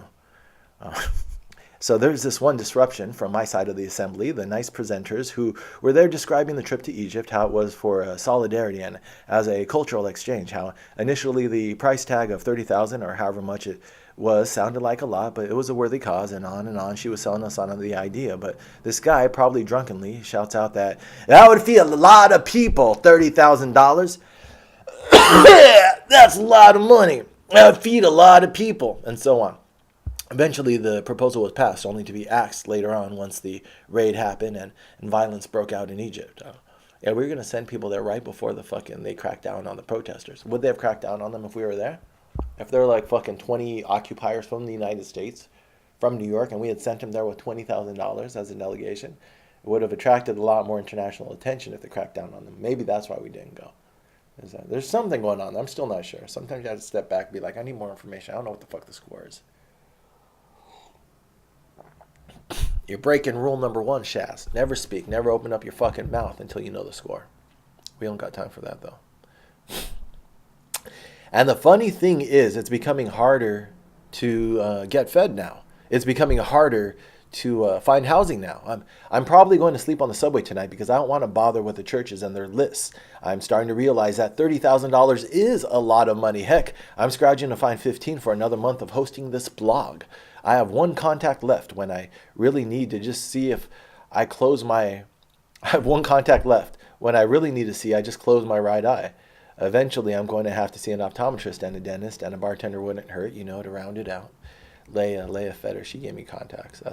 So there's this one disruption from my side of the assembly, the nice presenters who were there describing the trip to Egypt, how it was for solidarity and as a cultural exchange, how initially the price tag of $30,000 or however much it was sounded like a lot, but it was a worthy cause, and on she was selling us on the idea. But this guy, probably drunkenly, shouts out that would feed a lot of people, $30,000. That's a lot of money. That would feed a lot of people, and so on. Eventually, the proposal was passed, only to be axed later on once the raid happened and violence broke out in Egypt. We were going to send people there right before they cracked down on the protesters. Would they have cracked down on them if we were there? If there were like fucking 20 occupiers from the United States, from New York, and we had sent them there with $20,000 as a delegation, it would have attracted a lot more international attention if they cracked down on them. Maybe that's why we didn't go. There's something going on. I'm still not sure. Sometimes you have to step back and be like, I need more information. I don't know what the fuck the score is. You're breaking rule number 1, Shaz. Never speak. Never open up your fucking mouth until you know the score. We don't got time for that, though. And the funny thing is, it's becoming harder to get fed now. It's becoming harder to find housing now. I'm probably going to sleep on the subway tonight because I don't want to bother with the churches and their lists. I'm starting to realize that $30,000 is a lot of money. Heck, I'm scrounging to find $15,000 for another month of hosting this blog. I have one contact left when I really need to just see if I have one contact left when I really need to see, I just close my right eye. Eventually, I'm going to have to see an optometrist and a dentist, and a bartender wouldn't hurt, to round it out. Leia Fetter, she gave me contacts.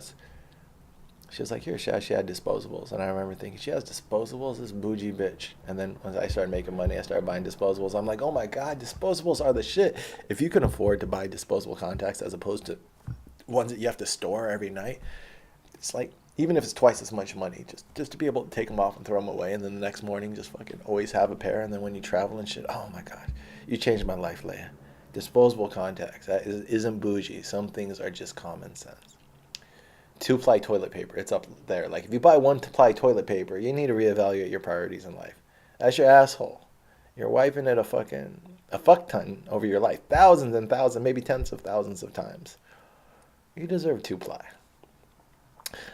She was like, here, she had disposables. And I remember thinking, she has disposables? This bougie bitch. And then once I started making money, I started buying disposables. I'm like, oh my God, disposables are the shit. If you can afford to buy disposable contacts as opposed to ones that you have to store every night, it's like, even if it's twice as much money, just to be able to take them off and throw them away, and then the next morning just fucking always have a pair, and then when you travel and shit, oh my God, you changed my life, Leia. Disposable contacts, that isn't bougie. Some things are just common sense. 2-ply toilet paper, it's up there. Like, if you buy 1-ply toilet paper, you need to reevaluate your priorities in life. That's your asshole. You're wiping it a fuck ton over your life. Thousands and thousands, maybe tens of thousands of times. You deserve 2-ply.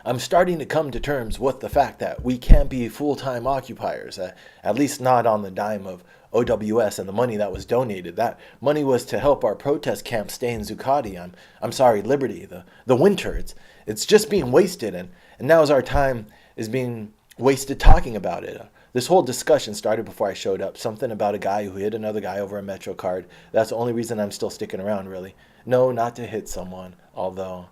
I'm starting to come to terms with the fact that we can't be full-time occupiers, at least not on the dime of OWS and the money that was donated. That money was to help our protest camp stay in Zuccotti. I'm sorry, Liberty, the winter. It's just being wasted, and now as our time is being wasted talking about it. This whole discussion started before I showed up. Something about a guy who hit another guy over a Metro card. That's the only reason I'm still sticking around, really. No, not to hit someone, although,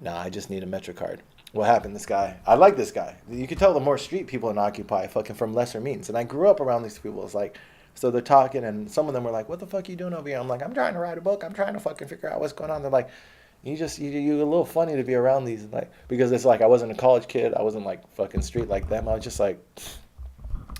I just need a Metro card. What happened? This guy, I like this guy. You can tell the more street people in Occupy fucking from lesser means. And I grew up around these people. It's like, so they're talking, and some of them were like, what the fuck are you doing over here? I'm like, I'm trying to write a book. I'm trying to fucking figure out what's going on. They're like, you're a little funny to be around these, like, because it's like I wasn't a college kid. I wasn't like fucking street like them. I was just like,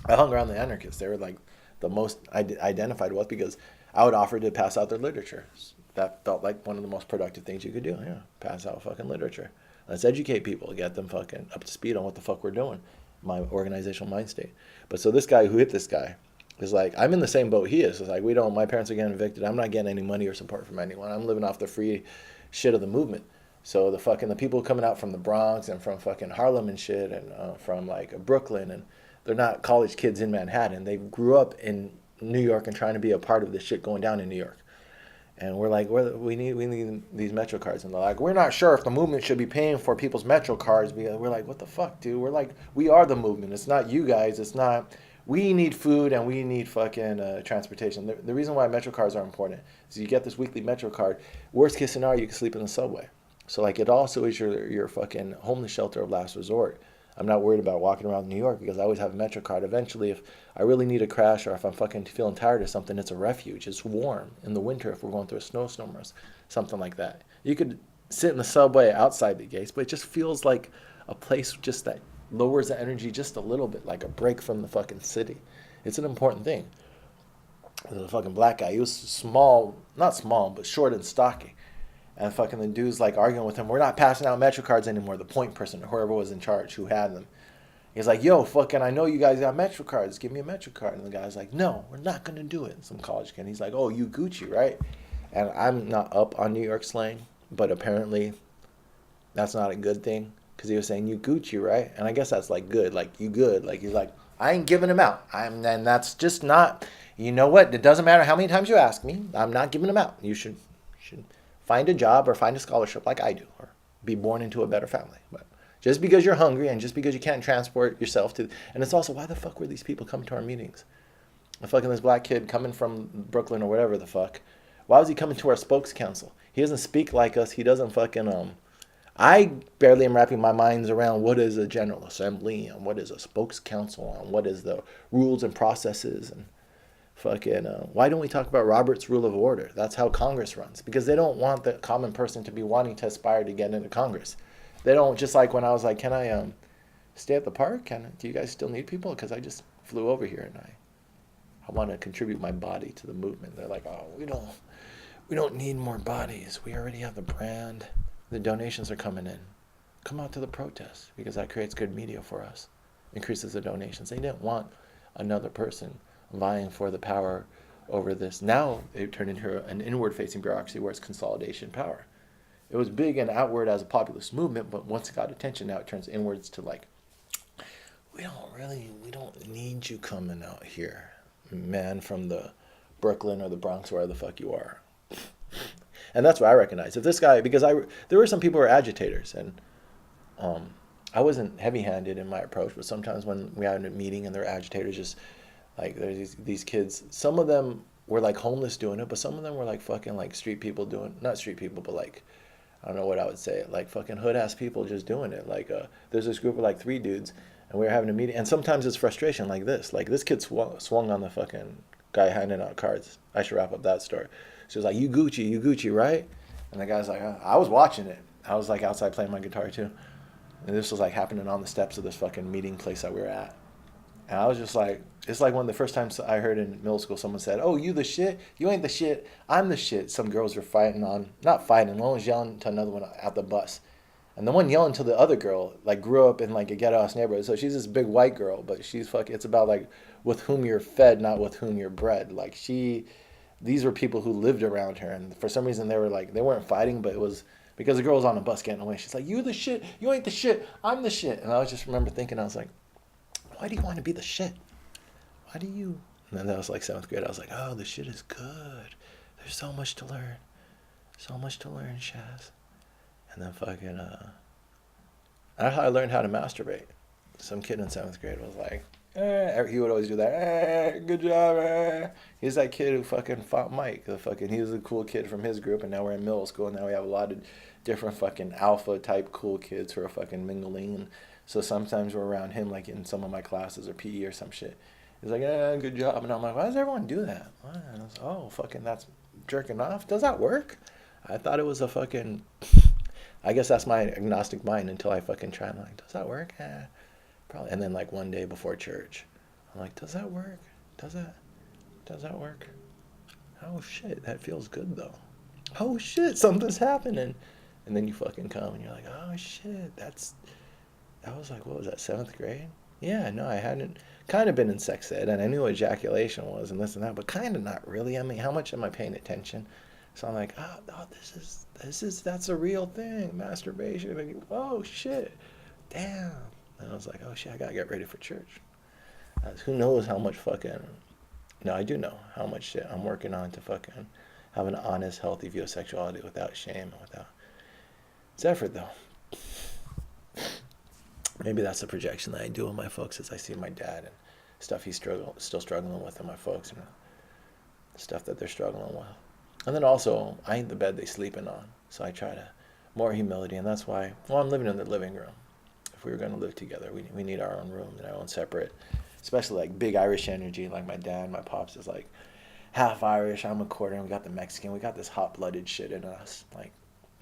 I hung around the anarchists. They were like the most I identified with, because I would offer to pass out their literature. That felt like one of the most productive things you could do. Yeah, pass out fucking literature. Let's educate people, get them fucking up to speed on what the fuck we're doing. My organizational mind state. But so this guy who hit this guy is like, I'm in the same boat he is. It's like, my parents are getting evicted. I'm not getting any money or support from anyone. I'm living off the free shit of the movement. So the people coming out from the Bronx and from fucking Harlem and shit, and from like Brooklyn, and they're not college kids in Manhattan. They grew up in New York and trying to be a part of this shit going down in New York. And we're like, we need these Metro cards. And they're like, we're not sure if the movement should be paying for people's Metro cards. We're like, what the fuck, dude? We're like, we are the movement. It's not you guys. It's not, we need food and we need fucking transportation. The reason why Metro cards are important is you get this weekly Metro card. Worst case scenario, you can sleep in the subway. So like, it also is your fucking homeless shelter of last resort. I'm not worried about walking around New York because I always have a Metro card. Eventually, if I really need a crash or if I'm fucking feeling tired or something, it's a refuge. It's warm in the winter if we're going through a snowstorm or something like that. You could sit in the subway outside the gates, but it just feels like a place just that lowers the energy just a little bit, like a break from the fucking city. It's an important thing. There's a fucking black guy. He was small, not small, but short and stocky. And fucking the dude's like arguing with him. We're not passing out Metro cards anymore. The point person, or whoever was in charge, who had them. He's like, yo, fucking, I know you guys got Metro cards. Give me a Metro card. And the guy's like, no, we're not going to do it. Some college kid. He's like, oh, you Gucci, right? And I'm not up on New York slang, but apparently that's not a good thing. Because he was saying, you Gucci, right? And I guess that's like good. Like, you good. Like, he's like, I ain't giving him out. And that's just not, you know what? It doesn't matter how many times you ask me. I'm not giving him out. You should find a job or find a scholarship like I do, or be born into a better family. But just because you're hungry and just because you can't transport yourself to, and it's also, why the fuck were these people coming to our meetings? The fucking this black kid coming from Brooklyn or whatever the fuck. Why was he coming to our spokes council? He doesn't speak like us. He doesn't fucking I barely am wrapping my minds around what is a General Assembly and what is a spokes council and what is the rules and processes and fucking, why don't we talk about Robert's Rule of Order? That's how Congress runs. Because they don't want the common person to be wanting to aspire to get into Congress. They don't, just like when I was like, can I stay at the park? Do you guys still need people? Because I just flew over here and I want to contribute my body to the movement. They're like, oh, we don't need more bodies. We already have the brand. The donations are coming in. Come out to the protests because that creates good media for us. Increases the donations. They didn't want another person vying for the power over this. Now it turned into an inward-facing bureaucracy where it's consolidation power. It was big and outward as a populist movement, but once it got attention, now it turns inwards to like, we don't need you coming out here, man, from the Brooklyn or the Bronx, wherever the fuck you are. And that's what I recognize. If this guy, because there were some people who were agitators, and I wasn't heavy-handed in my approach, but sometimes when we had a meeting and there were agitators, just like there's these kids. Some of them were like homeless doing it, but some of them were like fucking like street people doing, not street people, but like I don't know what I would say, like fucking hood ass people just doing it. Like there's this group of like three dudes, and we were having a meeting, and sometimes it's frustration like this kid swung on the fucking guy handing out cards. I should wrap up that story. She was like, you Gucci, right? And the guy's like, I was watching it. I was like outside playing my guitar too. And this was like happening on the steps of this fucking meeting place that we were at. And I was just like, it's like one of the first times I heard in middle school someone said, "Oh, you the shit? You ain't the shit. I'm the shit." Some girls were fighting not fighting. One was yelling to another one at the bus. And the one yelling to the other girl, like, grew up in like a ghetto ass neighborhood. So she's this big white girl, but she's fucking, it's about like with whom you're fed, not with whom you're bred. Like these were people who lived around her. And for some reason they were like, they weren't fighting, but it was because the girl was on the bus getting away. She's like, "You the shit. You ain't the shit. I'm the shit." And I was just remember thinking, I was like, why do you want to be the shit? Why do you? And then that was like seventh grade. I was like, oh, the shit is good. There's so much to learn. So much to learn, Shaz. And then fucking, that's how I learned how to masturbate. Some kid in seventh grade was like, he would always do that, good job, He's that kid who fucking fought Mike. He was a cool kid from his group, and now we're in middle school, and now we have a lot of different fucking alpha type cool kids who are fucking mingling. And so sometimes we're around him, like in some of my classes or PE or some shit. He's like, good job. And I'm like, why does everyone do that? And I was, oh, fucking, that's jerking off. Does that work? I thought it was a fucking, I guess that's my agnostic mind until I fucking try. I'm like, does that work? Probably. And then like one day before church, I'm like, does that work? Does that work? Oh shit, that feels good though. Oh shit, something's happening. And then you fucking come and you're like, oh shit, I was like, what was that, seventh grade? Yeah, no, I hadn't kind of been in sex ed, and I knew what ejaculation was and this and that, but kind of not really. I mean, how much am I paying attention? So I'm like, that's a real thing, masturbation. And oh shit, damn. And I was like, oh shit, I gotta get ready for church. Who knows how much fucking, no, I do know how much shit I'm working on to fucking have an honest, healthy view of sexuality without shame and without, it's effort though. Maybe that's the projection that I do with my folks as I see my dad and stuff he's still struggling with, and my folks and stuff that they're struggling with. And then also, I ain't the bed they sleeping on, so I try to more humility, and that's why. Well, I'm living in the living room. If we were going to live together, we need our own room and our own separate, especially like big Irish energy. Like my dad, my pops is like half Irish. I'm a quarter, and we got the Mexican. We got this hot-blooded shit in us, like.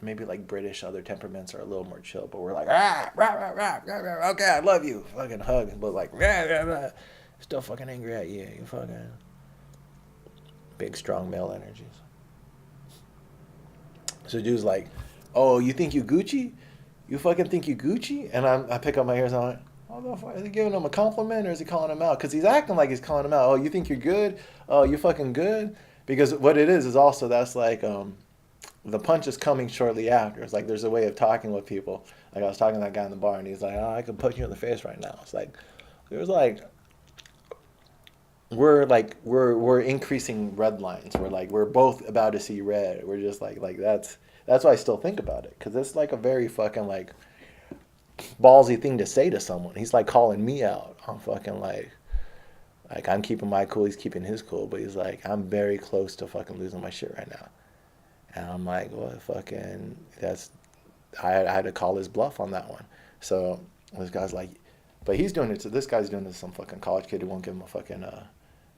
Maybe like British, other temperaments are a little more chill, but we're like, rah, rah, rah, rah, rah, rah, okay, I love you, fucking hug, but like, rah, rah, rah, still fucking angry at you, you fucking big, strong male energies. So dude's like, oh, you think you Gucci? You fucking think you Gucci? And I pick up my ears and I'm like, what the fuck? Is he giving him a compliment or is he calling him out? Because he's acting like he's calling him out. Oh, you think you're good? Oh, you fucking good? Because what it is also that's like, the punch is coming shortly after. It's like there's a way of talking with people. Like I was talking to that guy in the bar, and he's like, "Oh, I can punch you in the face right now." It's like there's like we're increasing red lines. We're both about to see red. We're just like that's why I still think about it because it's like a very fucking like ballsy thing to say to someone. He's like calling me out on fucking like I'm keeping my cool. He's keeping his cool, but he's like I'm very close to fucking losing my shit right now. And I'm like, well, fucking, I had to call his bluff on that one. So this guy's like, but he's doing it. So this guy's doing it to some fucking college kid who won't give him a fucking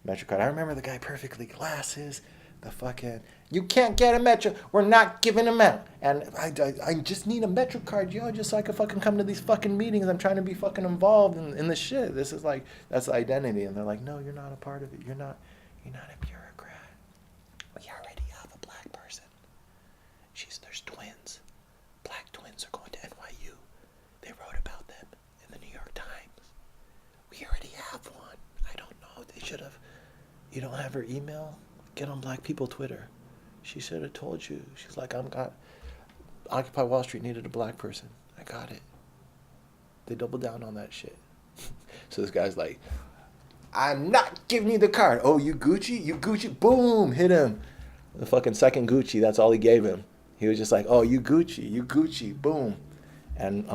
Metro card. I remember the guy perfectly, glasses, the fucking, you can't get a Metro. We're not giving them out. And I just need a Metro card, yo, just so I can fucking come to these fucking meetings. I'm trying to be fucking involved in this shit. This is like, that's the identity. And they're like, no, you're not a part of it. You're not a bureaucrat. We already have a black person. There's twins. Black twins are going to NYU. They wrote about them in the New York Times. We already have one. I don't know. They should have. You don't have her email? Get on Black People Twitter. She should have told you. She's like, Occupy Wall Street needed a black person. I got it. They doubled down on that shit. So this guy's like, I'm not giving you the card. Oh, you Gucci? You Gucci? Boom! Hit him. The fucking second Gucci. That's all he gave him. He was just like, oh, you Gucci, boom. And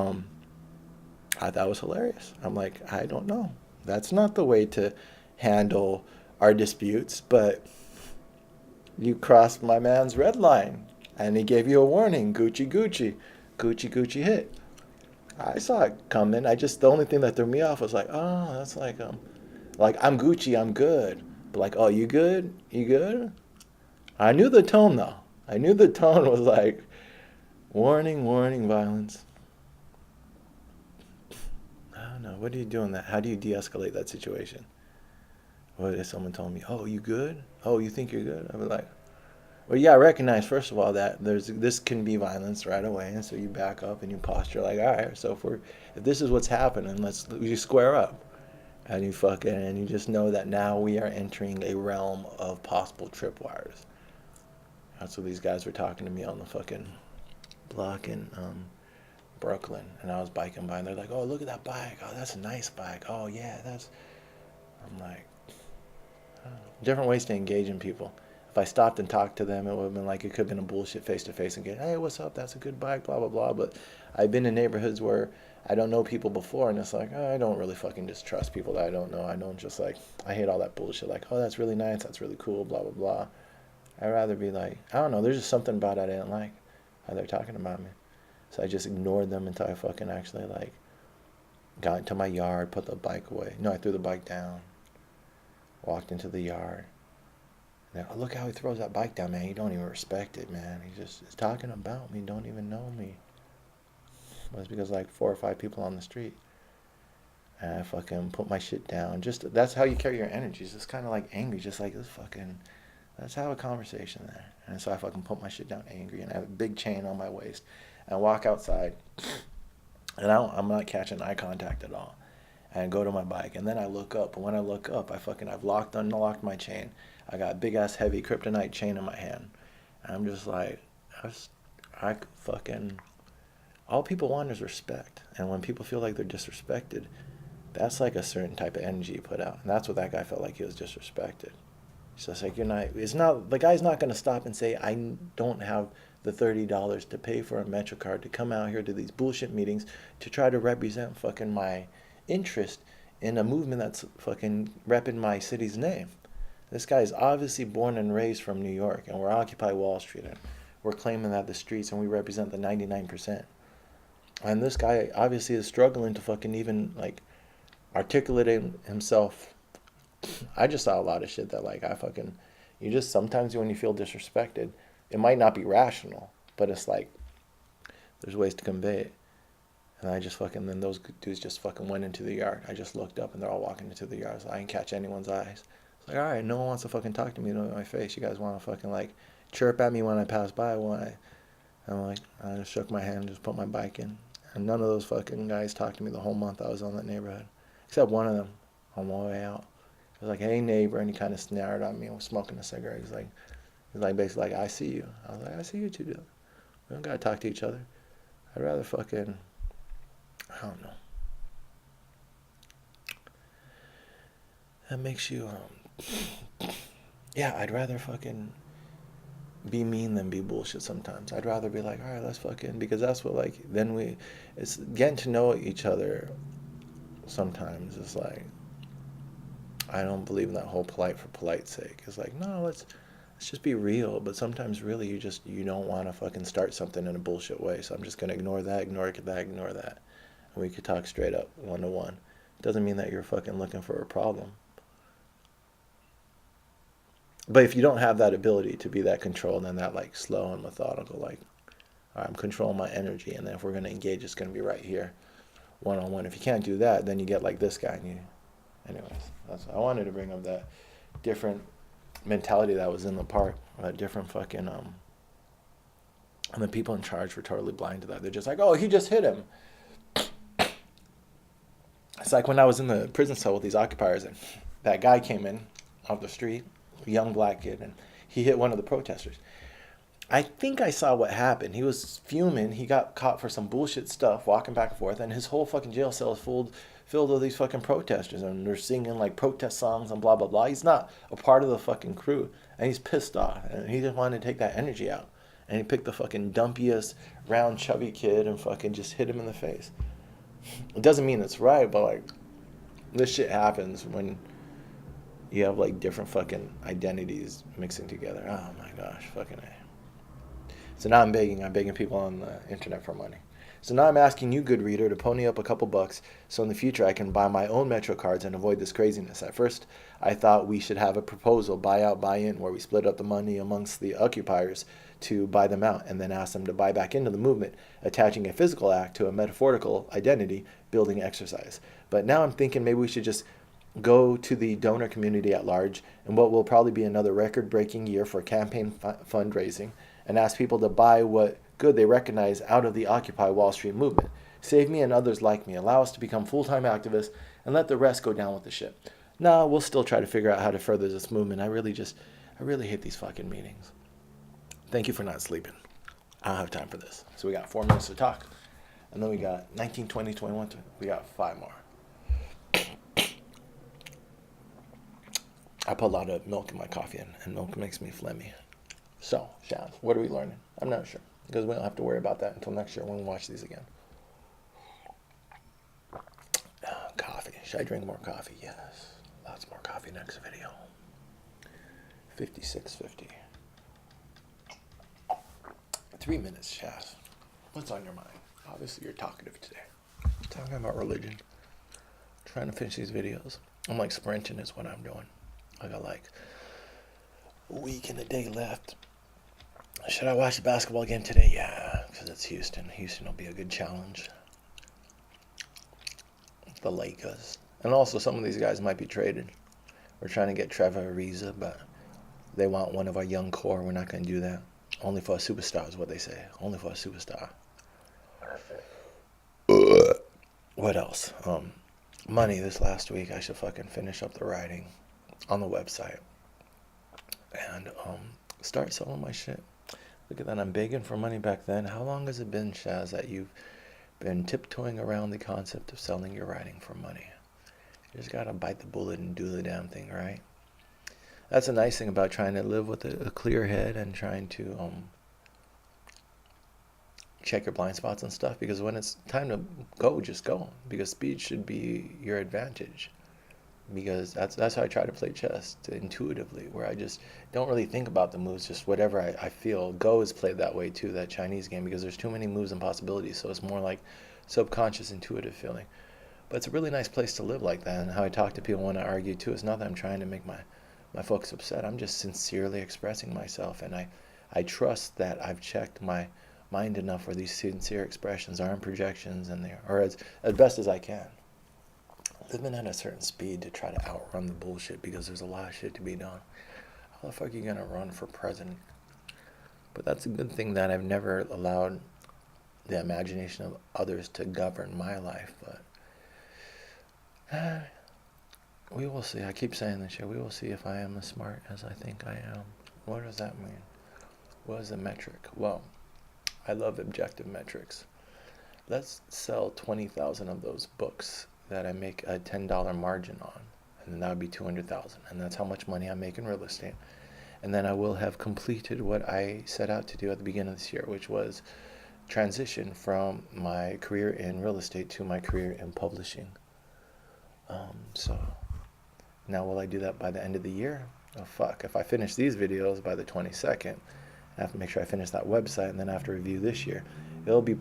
I thought it was hilarious. I'm like, I don't know. That's not the way to handle our disputes, but you crossed my man's red line and he gave you a warning. Gucci, Gucci. Gucci, Gucci hit. I saw it coming. The only thing that threw me off was like, oh, that's like I'm Gucci, I'm good. But like, oh, you good? You good? I knew the tone though. I knew the tone was like, warning, warning, violence. I don't know. What do you do in that? How do you de-escalate that situation? What if someone told me, oh, you good? Oh, you think you're good? I'd be like, well, yeah, I recognize first of all that this can be violence right away, and so you back up and you posture like, all right, so if this is what's happening, you square up, and you just know that now we are entering a realm of possible tripwires. That's what these guys were talking to me on the fucking block in Brooklyn, and I was biking by, and they're like, oh, look at that bike. Oh, that's a nice bike. Oh yeah, that's. I'm like, oh. Different ways to engage in people. If I stopped and talked to them, it would have been like it could have been a bullshit face to face and get, hey, what's up? That's a good bike, blah blah blah. But I've been in neighborhoods where I don't know people before, and it's like, oh, I don't really fucking just trust people that I don't know. I don't just like, I hate all that bullshit. Like, oh, that's really nice, that's really cool, blah blah blah. I'd rather be like, I don't know. There's just something about it I didn't like how they're talking about me, so I just ignored them until I fucking actually like got into my yard, put the bike away. No, I threw the bike down, walked into the yard. Now, look how he throws that bike down, man. He don't even respect it, man. He just is talking about me, don't even know me. Well, it's because like 4 or 5 people on the street. And I fucking put my shit down. That's how you carry your energies. It's kind of like angry, just like this fucking. Let's have a conversation there. And so I fucking put my shit down angry, and I have a big chain on my waist, and I walk outside, and I'm not catching eye contact at all. And I go to my bike, and then I look up, and when I look up, I've unlocked my chain. I got a big ass heavy kryptonite chain in my hand. And I'm just like, all people want is respect. And when people feel like they're disrespected, that's like a certain type of energy you put out. And that's what that guy felt like. He was disrespected. It's just like, the guy's not going to stop and say, I don't have the $30 to pay for a MetroCard to come out here to these bullshit meetings to try to represent fucking my interest in a movement that's fucking repping my city's name. This guy is obviously born and raised from New York, and we're Occupy Wall Street, and we're claiming that the streets, and we represent the 99%. And this guy obviously is struggling to fucking even like articulate himself. I just saw a lot of shit that like sometimes when you feel disrespected, it might not be rational, but it's like there's ways to convey it. And then those dudes just fucking went into the yard. I just looked up and they're all walking into the yard. So I didn't catch anyone's eyes. It's like, all right, no one wants to fucking talk to me in my face. You guys want to fucking like chirp at me when I pass by. I just shook my hand and just put my bike in. And none of those fucking guys talked to me the whole month I was on that neighborhood. Except one of them on my way out. He was like, hey neighbor, and he kind of snared on me. I was smoking a cigarette. He's like basically like, I see you. I was like, I see you too, dude. We don't gotta talk to each other. I'd rather fucking, I don't know. That makes you, yeah, I'd rather fucking be mean than be bullshit sometimes. I'd rather be like, all right, let's fucking, because that's what like, it's getting to know each other sometimes. It's like, I don't believe in that whole polite for polite's sake. It's like, no, let's just be real. But sometimes really you don't want to fucking start something in a bullshit way. So I'm just going to ignore that. And we could talk straight up, one-to-one. Doesn't mean that you're fucking looking for a problem. But if you don't have that ability to be that controlled and that like slow and methodical, like, all right, I'm controlling my energy, and then if we're going to engage, it's going to be right here, one-on-one. If you can't do that, then you get like this guy. Anyways, I wanted to bring up that different mentality that was in the park, that different fucking, and the people in charge were totally blind to that. They're just like, oh, he just hit him. It's like when I was in the prison cell with these occupiers, and that guy came in off the street, a young black kid, and he hit one of the protesters. I think I saw what happened. He was fuming. He got caught for some bullshit stuff, walking back and forth, and his whole fucking jail cell is filled with these fucking protesters, and they're singing like protest songs and blah blah blah. He's not a part of the fucking crew, and he's pissed off, and he just wanted to take that energy out, and he picked the fucking dumpiest round chubby kid and fucking just hit him in the face. It doesn't mean it's right, but like this shit happens when you have like different fucking identities mixing together. Oh my gosh, fucking A. So now I'm begging people on the internet for money. So now I'm asking you, good reader, to pony up a couple bucks so in the future I can buy my own Metro cards and avoid this craziness. At first, I thought we should have a proposal, buy out, buy in, where we split up the money amongst the occupiers to buy them out and then ask them to buy back into the movement, attaching a physical act to a metaphorical identity building exercise. But now I'm thinking maybe we should just go to the donor community at large in what will probably be another record-breaking year for campaign fundraising and ask people to buy what good they recognize out of the Occupy Wall Street movement. Save me and others like me. Allow us to become full-time activists and let the rest go down with the shit. No, we'll still try to figure out how to further this movement. I really hate these fucking meetings. Thank you for not sleeping. I don't have time for this. So we got 4 minutes to talk. And then we got 19, 20, 21. We got 5 more. I put a lot of milk in my coffee, and milk makes me phlegmy. So, Shaz, what are we learning? I'm not sure, because we don't have to worry about that until next year when we watch these again. Coffee. Should I drink more coffee? Yes. Lots more coffee next video. 56:50. 3 minutes, Shaz. What's on your mind? Obviously, you're talkative today. Talking about religion. Trying to finish these videos. I'm like sprinting is what I'm doing. I got like a week and a day left. Should I watch the basketball game today? Yeah, because it's Houston. Houston will be a good challenge. The Lakers. And also some of these guys might be traded. We're trying to get Trevor Ariza, but they want one of our young core. We're not going to do that. Only for a superstar is what they say. Only for a superstar. What else? Money this last week. I should fucking finish up the writing on the website and start selling my shit. Look at that. I'm begging for money back then. How long has it been, Shaz, that you've been tiptoeing around the concept of selling your writing for money? You just gotta bite the bullet and do the damn thing, right? That's a nice thing about trying to live with a clear head and trying to check your blind spots and stuff, because when it's time to go, just go, because speed should be your advantage, because that's how I try to play chess, intuitively, where I just don't really think about the moves, just whatever I feel. Go is played that way too, that Chinese game, because there's too many moves and possibilities, so it's more like subconscious intuitive feeling. But it's a really nice place to live like that. And how I talk to people when I argue too, it's not that I'm trying to make my folks upset. I'm just sincerely expressing myself, and I trust that I've checked my mind enough where these sincere expressions aren't projections, and they are as best as I can. Living at a certain speed to try to outrun the bullshit, because there's a lot of shit to be done. How the fuck are you gonna run for president? But that's a good thing that I've never allowed the imagination of others to govern my life. But we will see. I keep saying this shit. We will see if I am as smart as I think I am. What does that mean? What is a metric? Well, I love objective metrics. Let's sell 20,000 of those books that I make a $10 margin on, and then that would be 200,000, and that's how much money I make in real estate. And then I will have completed what I set out to do at the beginning of this year, which was transition from my career in real estate to my career in publishing. So now will I do that by the end of the year? Oh fuck, if I finish these videos by the 22nd, I have to make sure I finish that website, and then I have to review this year. It'll be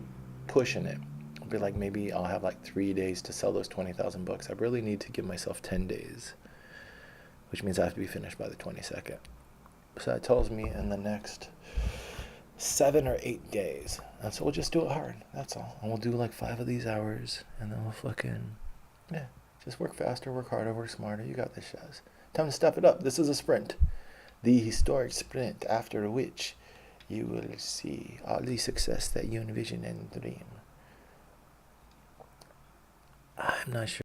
pushing it. It'll be like, maybe I'll have like 3 days to sell those 20,000 books. I really need to give myself 10 days, which means I have to be finished by the 22nd. So that tells me in the next 7 or 8 days. And so we'll just do it hard. That's all. And we'll do like 5 of these hours, and then we'll fucking, yeah, just work faster, work harder, work smarter. You got this, Shaz. Time to step it up. This is a sprint. The historic sprint after which you will see all the success that you envision and dream. I'm not sure.